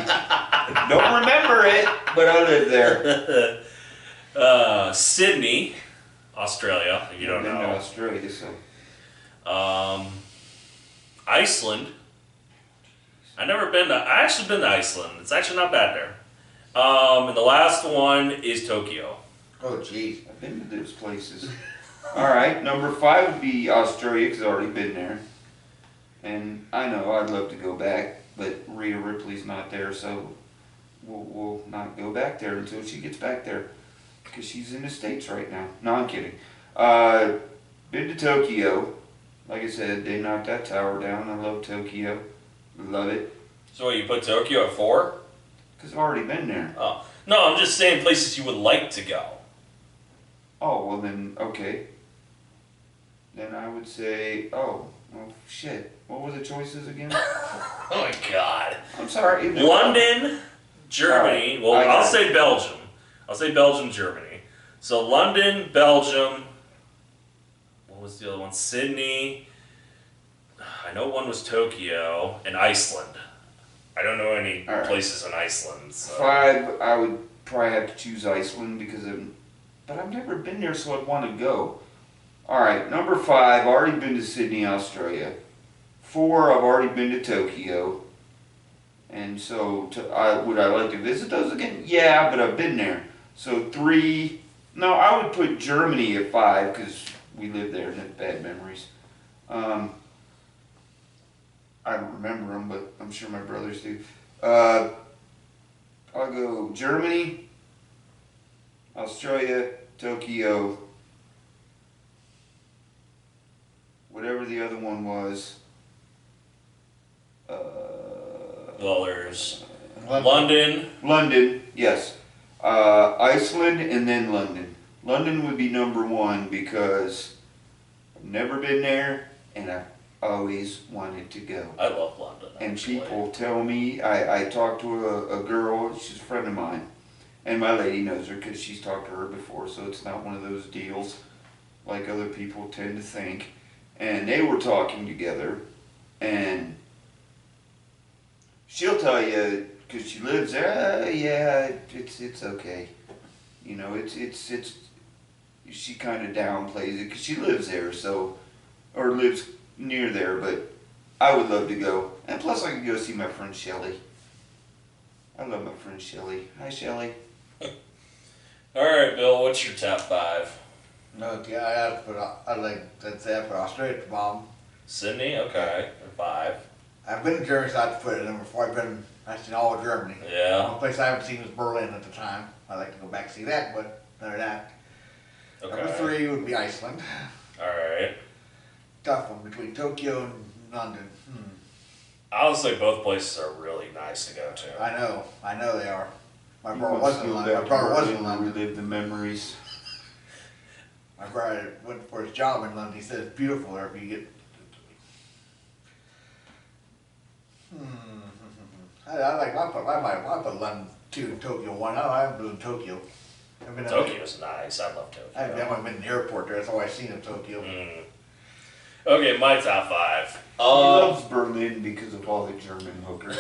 Don't remember it, but I lived there. Sydney, Australia, if you don't Been to know. Australia, so... Iceland. I actually been to Iceland. It's actually not bad there. And the last one is Tokyo. Oh, jeez. I've been to those places. Alright, number 5 would be Australia, because I've already been there. And I know I'd love to go back, but Rhea Ripley's not there, so we'll not go back there until she gets back there. Because she's in the States right now. No, I'm kidding. Been to Tokyo. Like I said, they knocked that tower down. I love Tokyo. Love it. So what, you put Tokyo at 4? Because I've already been there. Oh. No, I'm just saying places you would like to go. Oh, well then, okay. Then I would say, well, shit. What were the choices again? Oh my god. I'm sorry. London, Germany. Right. Well, I'll say Belgium. I'll say Belgium, Germany. So London, Belgium. What was the other one? Sydney. I know one was Tokyo and Iceland. I don't know any places in Iceland. So. 5, I would probably have to choose Iceland but I've never been there, so I'd want to go. Alright, number 5, I've already been to Sydney, Australia. 4, I've already been to Tokyo. And so, would I like to visit those again? Yeah, but I've been there. So 3, no, I would put Germany at 5, because we lived there and had bad memories. I don't remember them, but I'm sure my brothers do. I'll go Germany, Australia, Tokyo, whatever the other one was. Well, there's London. London, yes. Iceland and then London. London would be number 1 because I've never been there and I've always wanted to go. I love London. And actually. people tell me, I talked to a girl, she's a friend of mine, and my lady knows her because she's talked to her before, so it's not one of those deals like other people tend to think. And they were talking together, and she'll tell you, because she lives there, yeah, it's okay. You know, it's she kind of downplays it because she lives there, so, or lives near there, but I would love to go. And plus I could go see my friend Shelly. I love my friend Shelly. Hi, Shelly. Alright, Bill, what's your top 5? No, yeah, I'd like to say I put Australia at the bottom. Sydney? Okay. 5. I've been to Germany, so I'd put it at number 4. I've seen all of Germany. Yeah. The only place I haven't seen was Berlin at the time. I'd like to go back and see that, but none of that. Okay. Number 3 would be Iceland. Alright. Tough one between Tokyo and London. Honestly, both places are really nice to go to. I know they are. My brother wasn't in London. My brother was in London. Relive the memories. My brother went for his job in London. He said it's beautiful there if you get. I put London 2 and Tokyo 1. I haven't been to Tokyo. Tokyo's nice. I love Tokyo. I've never been in the airport there. That's all I've seen of Tokyo. Okay, my top 5. He loves Berlin because of all the German hookers.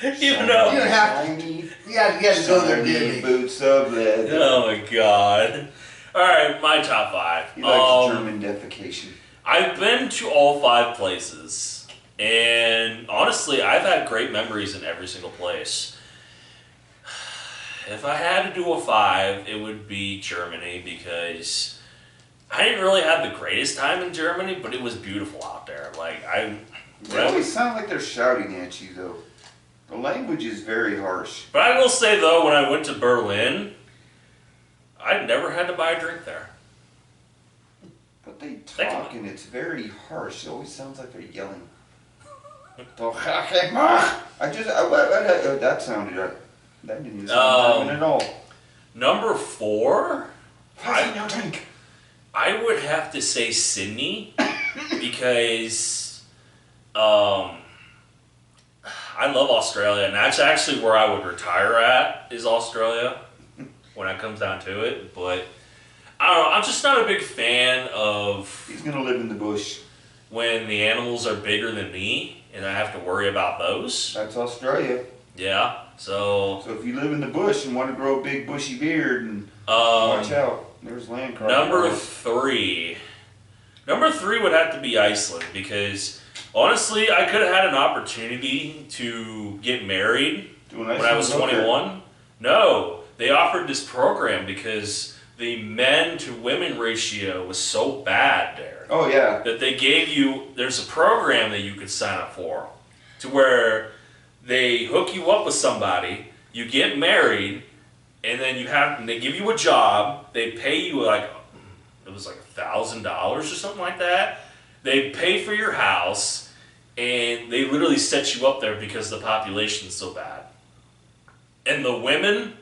You know. You don't have to. You had to go there, didn't you? Boots of leather. Oh my god. Alright, my top 5. He likes German defecation. I've been to all 5 places. And honestly, I've had great memories in every single place. If I had to do a 5, it would be Germany because I didn't really have the greatest time in Germany, but it was beautiful out there. They always sound like they're shouting at you, though. The language is very harsh. But I will say, though, when I went to Berlin, I never had to buy a drink there. But they talk, and it's very harsh. It always sounds like they're yelling. That sounded... That didn't even sound German at all. Number 4? No drink. I would have to say Sydney because I love Australia, and that's actually where I would retire at, is Australia, when it comes down to it. But I don't know, I'm just not a big fan of... He's going to live in the bush. When the animals are bigger than me, and I have to worry about those. That's Australia. Yeah, so if you live in the bush and want to grow a big bushy beard, and watch out, there's land crop. Number 3 would have to be Iceland because honestly, I could have had an opportunity to get married when I was 21. No, they offered this program because the men to women ratio was so bad there. Oh yeah. That they gave you, there's a program that you could sign up for to where they hook you up with somebody, you get married, and then they give you a job, they pay you it was like $1,000 or something like that. They pay for your house, and they literally set you up there because the population's so bad. And the women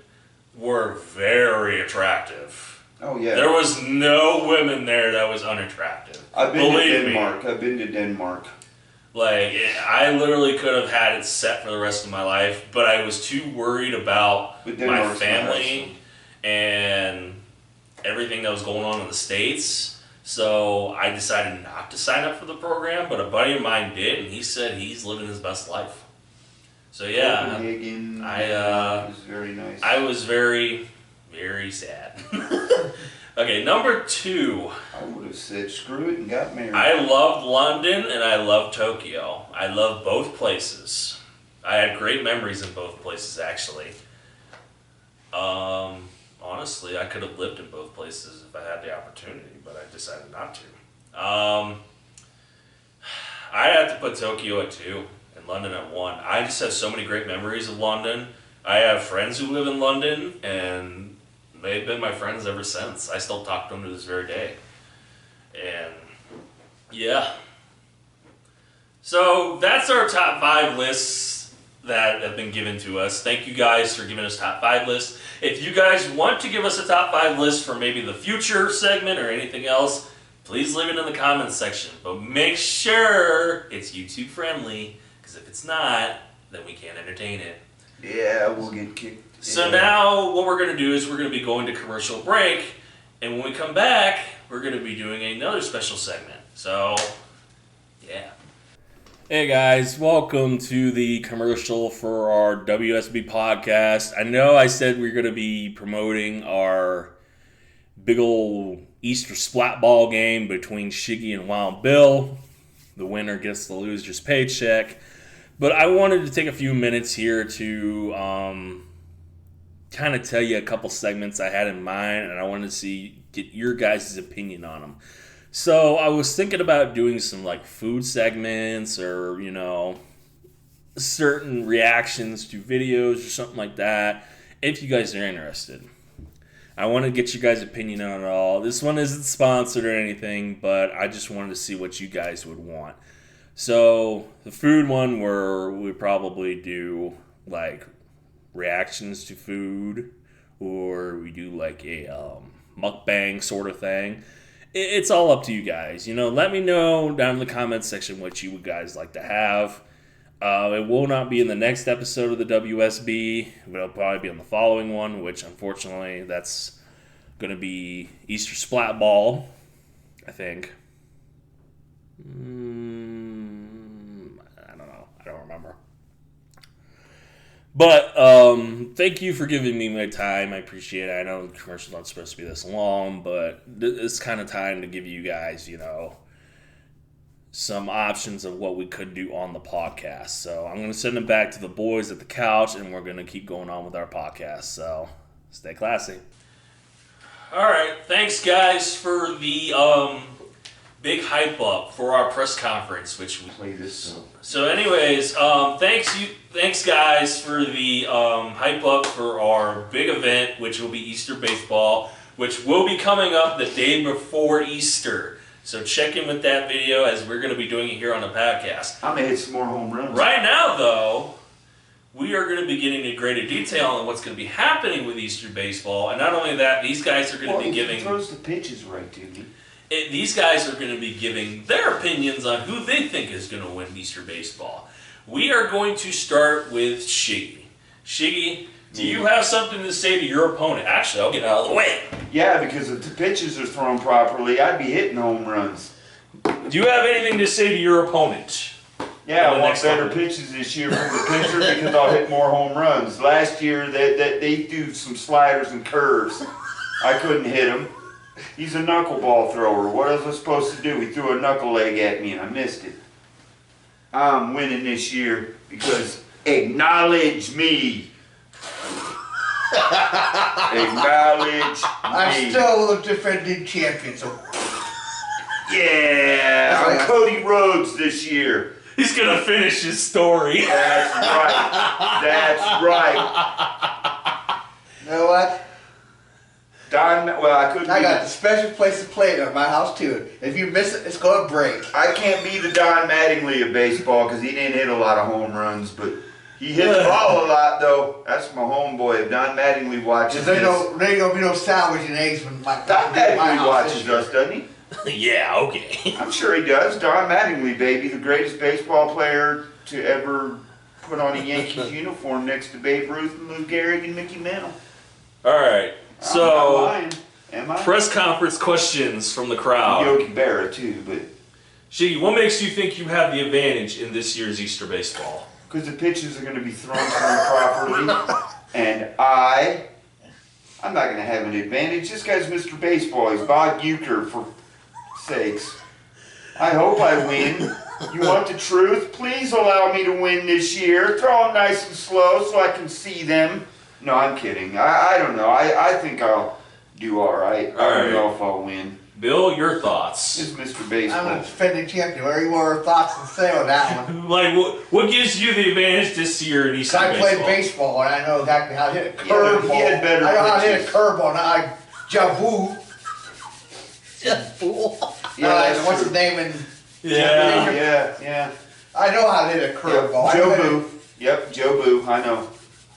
were very attractive. Oh yeah. There was no women there that was unattractive. I've been to Denmark. I literally could have had it set for the rest of my life, but I was too worried about my family and everything that was going on in the States. So I decided not to sign up for the program, but a buddy of mine did, and he said he's living his best life. So yeah, Copenhagen was very nice. I was very, very sad. Okay, number 2. I would have said screw it and got married. I loved London and I loved Tokyo. I love both places. I had great memories in both places, actually. Honestly, I could have lived in both places if I had the opportunity, but I decided not to. I had to put Tokyo at 2 and London at 1. I just have so many great memories of London. I have friends who live in London, and they've been my friends ever since. I still talk to them to this very day. And yeah. So that's our top 5 lists that have been given to us. Thank you guys for giving us top 5 lists. If you guys want to give us a top 5 list for maybe the future segment or anything else, please leave it in the comments section. But make sure it's YouTube friendly, because if it's not, then we can't entertain it. Yeah, we'll get kicked. So now what we're going to do is we're going to be going to commercial break, and when we come back, we're going to be doing another special segment. So, yeah. Hey guys, welcome to the commercial for our WSB podcast. I know I said we are going to be promoting our big old Easter splat ball game between Shiggy and Wild Bill. The winner gets the loser's paycheck. But I wanted to take a few minutes here to kind of tell you a couple segments I had in mind, and I wanted to get your guys' opinion on them. So I was thinking about doing some like food segments or, certain reactions to videos or something like that, if you guys are interested. I want to get your guys' opinion on it all. This one isn't sponsored or anything, but I just wanted to see what you guys would want. So the food one where we probably do like reactions to food, or we do like a mukbang sort of thing. It's all up to you guys. Let me know down in the comments section what you would guys like to have. It will not be in the next episode of the WSB, but it'll probably be on the following one, which unfortunately that's going to be Easter Splat Ball, I think. I don't know. I don't remember. But thank you for giving me my time. I appreciate it. I know the commercial's not supposed to be this long, but it's kind of time to give you guys, some options of what we could do on the podcast. So I'm going to send it back to the boys at the couch, and we're going to keep going on with our podcast. So stay classy. All right. Thanks, guys, for the big hype up for our press conference, which we Play this song. So anyways, thanks guys for the hype up for our big event, which will be Easter Baseball, which will be coming up the day before Easter. So check in with that video as we're going to be doing it here on the podcast. I'm going to hit some more home runs. Right now, though, we are going to be getting into greater detail on what's going to be happening with Easter Baseball. And not only that, these guys are going to be giving... He throws the pitches right to me. These guys are going to be giving their opinions on who they think is going to win Easter Baseball. We are going to start with Shiggy. Shiggy, do you have something to say to your opponent? Actually, I'll get out of the way. Yeah, because if the pitches are thrown properly, I'd be hitting home runs. Do you have anything to say to your opponent? Yeah, I want better pitches this year from the pitcher because I'll hit more home runs. Last year, they threw some sliders and curves. I couldn't hit them. He's a knuckleball thrower. What was I supposed to do? He threw a knuckle leg at me and I missed it. I'm winning this year because acknowledge me. Acknowledge me. I'm still the defending champion, so... Yeah, I'm Cody Rhodes this year. He's going to finish his story. That's right. That's right. You know what? I couldn't. I got a special place to play it at my house too. If you miss it, it's going to break. I can't be the Don Mattingly of baseball because he didn't hit a lot of home runs, but he hit the ball a lot though. That's my homeboy. If Don Mattingly watches there ain't gonna be no salvaging eggs when my Don Mattingly watches us, doesn't he? Yeah, okay. I'm sure he does. Don Mattingly, baby, the greatest baseball player to ever put on a Yankees uniform next to Babe Ruth and Lou Gehrig and Mickey Mantle. All right. So, Am I? Press conference questions from the crowd. Yogi Berra too, but Shiggy, what makes you think you have the advantage in this year's Easter Baseball? because the pitches are going to be thrown properly, and I'm not going to have an advantage. This guy's Mr. Baseball. He's Bob Yeager, for sakes. I hope I win. You want the truth? Please allow me to win this year. Throw them nice and slow so I can see them. No, I'm kidding. I don't know. I think I'll do all right. I don't know if I'll win. Bill, your thoughts? It's Mr. Baseball. I'm a defending champion. What are your thoughts to say on that one? Like, what gives you the advantage this year in Easter Baseball? I played baseball and I know exactly how to hit a curveball. He had better I know how to hit a pitches. curveball. Now I jaboo. Yeah, what's his name in? Yeah. I know how to hit a curveball. Joe Boo. Yep, Joe Boo. I know.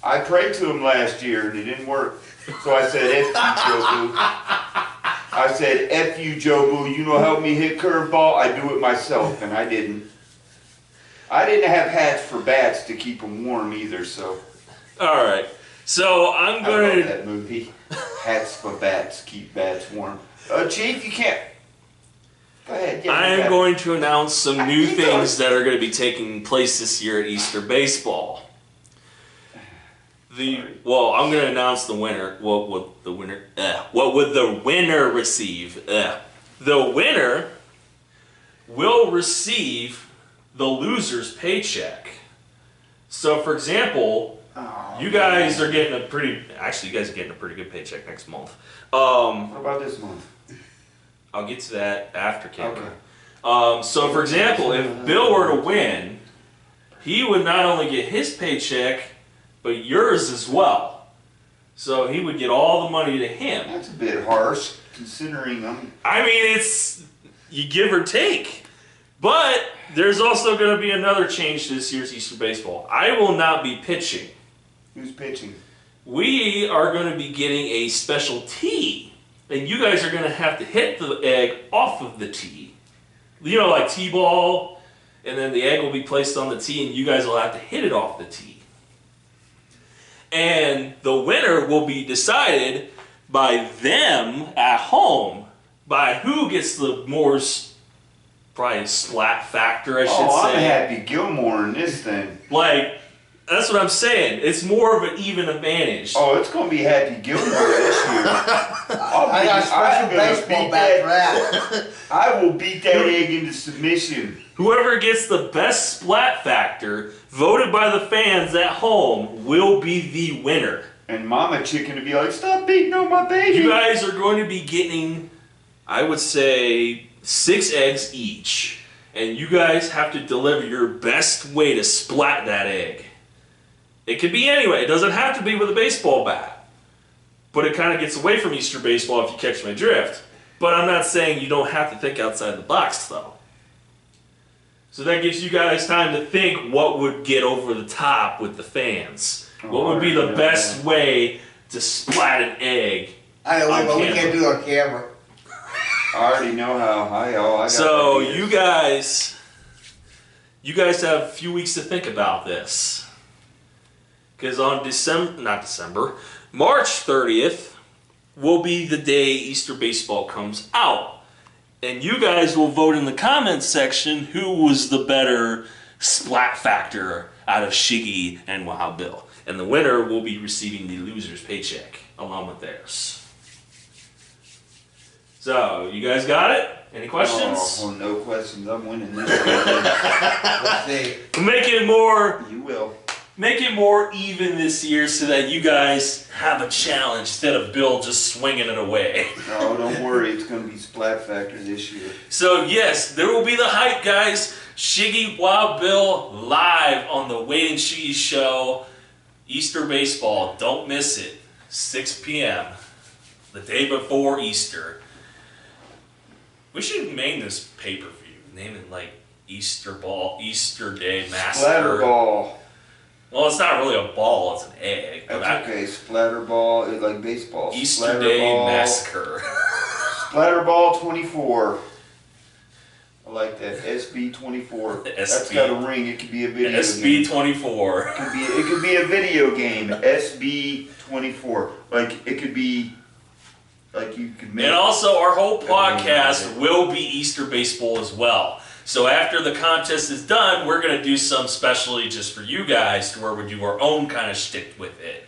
I prayed to him last year and it didn't work. So I said, F you, Joe Boo. I said, F you, Joe Boo. You know, help me hit curveball. I do it myself, and I didn't. I didn't have hats for bats to keep them warm either, so. All right. So I'm I going love that movie. Hats for bats keep bats warm. Chief, you can't. Go ahead. Yeah, I am going to announce some new things that are going to be taking place this year at Easter Baseball. I'm going to announce the winner. What would the winner receive? The winner will receive the loser's paycheck. So, for example, you guys are getting a pretty good paycheck next month. What about this month? I'll get to that after camera. Okay. So, for example, if Bill were to win, he would not only get his paycheck, but yours as well. So he would get all the money to him. That's a bit harsh, considering it's you give or take. But there's also going to be another change to this year's Easter Baseball. I will not be pitching. Who's pitching? We are going to be getting a special tee. And you guys are going to have to hit the egg off of the tee. You know, like T-ball. And then the egg will be placed on the tee, and you guys will have to hit it off the tee. And the winner will be decided by them at home, by who gets the more probably splat factor, I should say. Oh, I'm Happy Gilmore in this thing. Like, that's what I'm saying. It's more of an even advantage. Oh, it's going to be Happy Gilmore this year. I got special baseball bat for that. I will beat that egg into submission. Whoever gets the best splat factor, voted by the fans at home, will be the winner. And Mama Chicken to be like, stop beating on my baby. You guys are going to be getting, I would say, 6 eggs each. And you guys have to deliver your best way to splat that egg. It could be anyway. It doesn't have to be with a baseball bat. But it kind of gets away from Easter baseball if you catch my drift. But I'm not saying you don't have to think outside the box, though. So that gives you guys time to think what would get over the top with the fans. What would be the best way to splat an egg? I know, but we can't do it on camera. I already know how. I got so ideas. you guys have a few weeks to think about this. Because on March 30th will be the day Easter Baseball comes out. And you guys will vote in the comments section who was the better splat factor out of Shiggy and Wild Bill. And the winner will be receiving the loser's paycheck along with theirs. So, you guys got it? Any questions? Oh, no questions. I'm winning this game. Let's see. Make it more... You will. Make it more even this year so that you guys have a challenge instead of Bill just swinging it away. No, don't worry. It's going to be Splat Factor this year. So, yes, there will be the hype, guys. Shiggy Wild Bill live on the Wade and Shiggy Show. Easter Baseball. Don't miss it. 6 p.m. The day before Easter. We should name this pay-per-view. Name it like Easter Ball, Easter Day Massacre. Splatter Ball. Well, it's not really a ball, it's an egg. That's okay. Splatter Ball is like baseball. Easter Splatter Day Ball. Massacre. Splatter Ball 24. I like that. SB 24. That's got a ring. It could be a video game. SB 24. It could be a video game. SB 24. Like it could be. Like you could make. And also, our whole podcast will be Easter Baseball as well. So after the contest is done, we're going to do some specially just for you guys to where we do our own kind of shtick with it.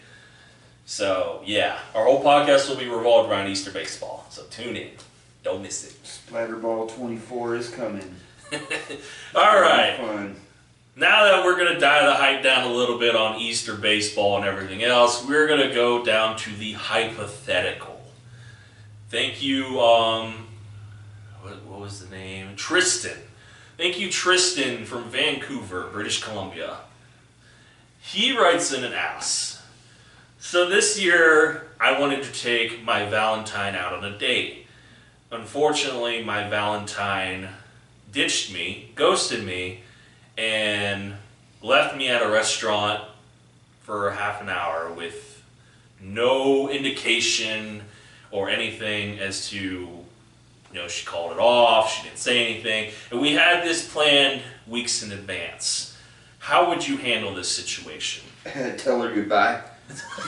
So, yeah, our whole podcast will be revolved around Easter Baseball. So tune in. Don't miss it. Splatterball 24 is coming. All right. Fun. Now that we're going to dial the hype down a little bit on Easter Baseball and everything else, we're going to go down to the hypothetical. Thank you, what was the name? Tristan. Thank you, Tristan from Vancouver, British Columbia. He writes in and asks, so this year I wanted to take my Valentine out on a date. Unfortunately, my Valentine ditched me, ghosted me, and left me at a restaurant for half an hour with no indication or anything as to, she called it off, she didn't say anything, and we had this planned weeks in advance. How would you handle this situation? Tell her goodbye.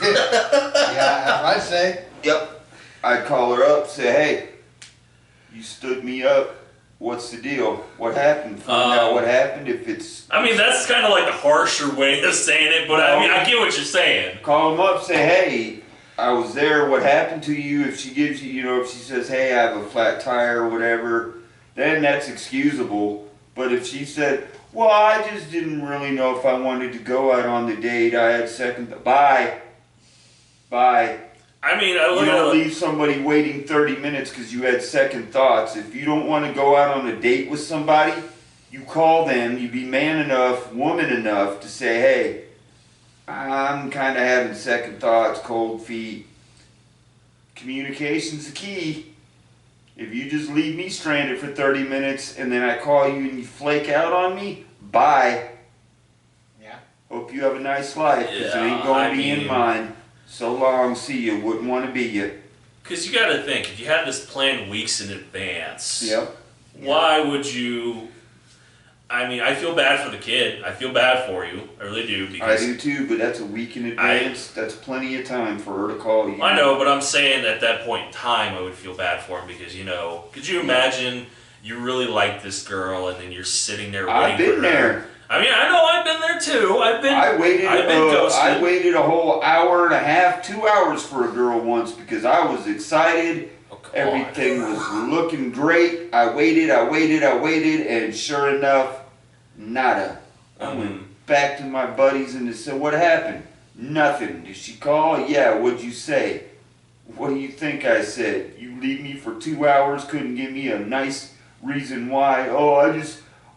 Yeah, I'd say. Yep. I'd call her up, say, hey, you stood me up, What's the deal? What happened? Find out what happened if it's... I mean, that's kind of like the harsher way of saying it, but I mean, I get what you're saying. Call them up, say, hey, I was there, what happened to you? If she gives you, if she says, hey, I have a flat tire or whatever, then that's excusable. But if she said, well, I just didn't really know if I wanted to go out on the date, I had second... Bye. I mean, you don't leave somebody waiting 30 minutes because you had second thoughts. If you don't want to go out on a date with somebody, you call them, you be man enough, woman enough to say, hey, I'm kind of having second thoughts, cold feet. Communication's the key. If you just leave me stranded for 30 minutes and then I call you and you flake out on me, bye. Yeah. Hope you have a nice life because it ain't going to be in mine. So long, see you, wouldn't want to be you. Because you got to think, if you had this planned weeks in advance, yep. Why would you... I mean, I feel bad for the kid. I feel bad for you. I really do. Because I do too, but that's a week in advance. That's plenty of time for her to call you. I know, but I'm saying at that point in time, I would feel bad for him because, could you imagine you really like this girl and then you're sitting there waiting for her? I've been there. I mean, I know I've been there too. I waited a whole hour and a half, 2 hours for a girl once because I was excited. Everything was looking great. I waited, and sure enough, nada. I went back to my buddies and they said, what happened? Nothing. Did she call? Yeah, what'd you say? What do you think I said? You leave me for 2 hours, couldn't give me a nice reason why? Oh,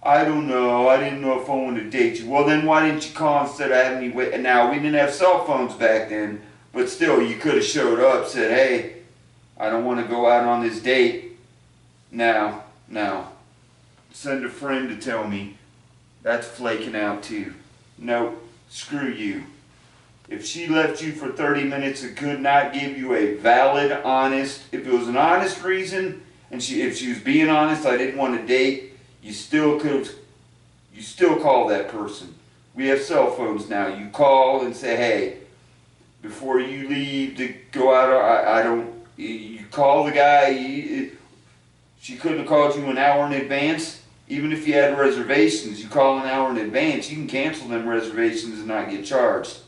I don't know. I didn't know if I wanted to date you. Well, then why didn't you call instead of having me wait? And now, we didn't have cell phones back then, but still, you could have showed up, said, hey, I don't want to go out on this date. Now, send a friend to tell me. That's flaking out too. Nope, screw you. If she left you for 30 minutes and could not give you a valid, honest, if it was an honest reason, and if she was being honest, I didn't want to date, you still call that person. We have cell phones now. You call and say, hey, before you leave to go out, you call the guy. She couldn't have called you an hour in advance. Even if you had reservations, you call an hour in advance, you can cancel them reservations and not get charged.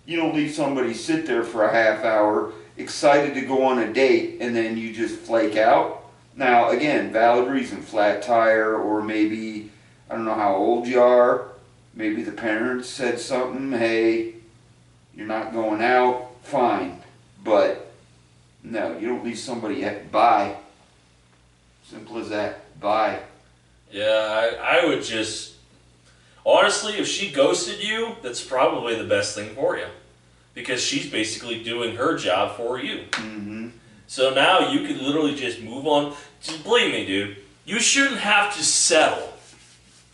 You don't leave somebody sit there for a half hour, excited to go on a date, and then you just flake out. Now, again, valid reason, flat tire, or maybe, I don't know how old you are, maybe the parents said something, hey, you're not going out, fine. But, no, you don't leave somebody bye. Simple as that, bye. Yeah, I would just, honestly, if she ghosted you, that's probably the best thing for you. Because she's basically doing her job for you. Mm-hmm. So now you can literally just move on. Just believe me, dude, you shouldn't have to settle.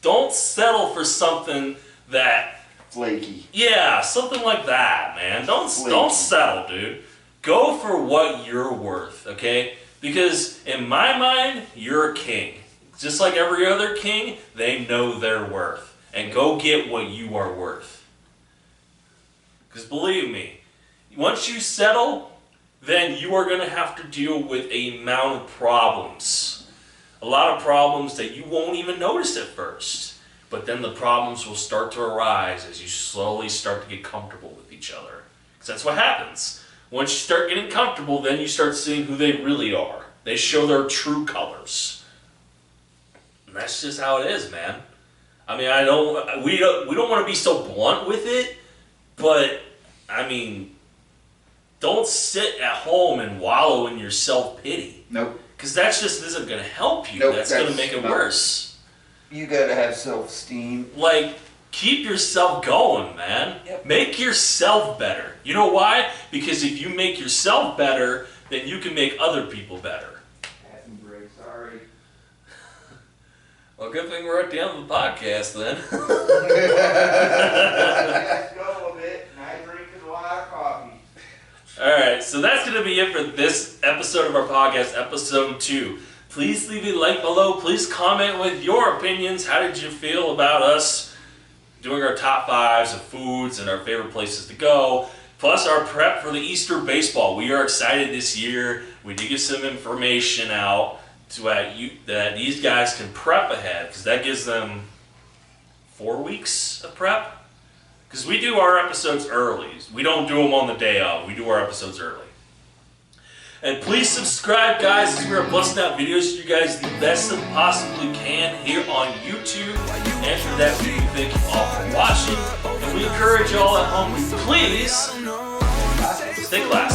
Don't settle for something that... Flaky. Yeah, something like that, man. Don't settle, dude. Go for what you're worth, okay? Because in my mind, you're a king. Just like every other king, they know their worth. And go get what you are worth. Because believe me, once you settle, then you are going to have to deal with a amount of problems. A lot of problems that you won't even notice at first. But then the problems will start to arise as you slowly start to get comfortable with each other. Because that's what happens. Once you start getting comfortable, then you start seeing who they really are. They show their true colors. And that's just how it is, man. I mean, we don't want to be so blunt with it, but, I mean, don't sit at home and wallow in your self-pity. Nope. Because that just isn't going to help you. Nope, that's going to make it worse. You got to have self-esteem. Like, keep yourself going, man. Yep. Make yourself better. You know why? Because if you make yourself better, then you can make other people better. Sorry. Well, good thing we're at the end of the podcast then. Let's go a bit, and I drink a lot of coffee. Alright, so that's going to be it for this episode of our podcast, episode 2. Please leave a like below. Please comment with your opinions. How did you feel about us doing our top 5s of foods and our favorite places to go? Plus our prep for the Easter baseball. We are excited this year. We did get some information out. that these guys can prep ahead, because that gives them 4 weeks of prep. Because we do our episodes early. We don't do them on the day of. We do our episodes early. And please subscribe, guys, because we're busting out videos for you guys the best that we possibly can here on YouTube. And for that, we thank you all for watching. And we encourage you all at home, please stay classy.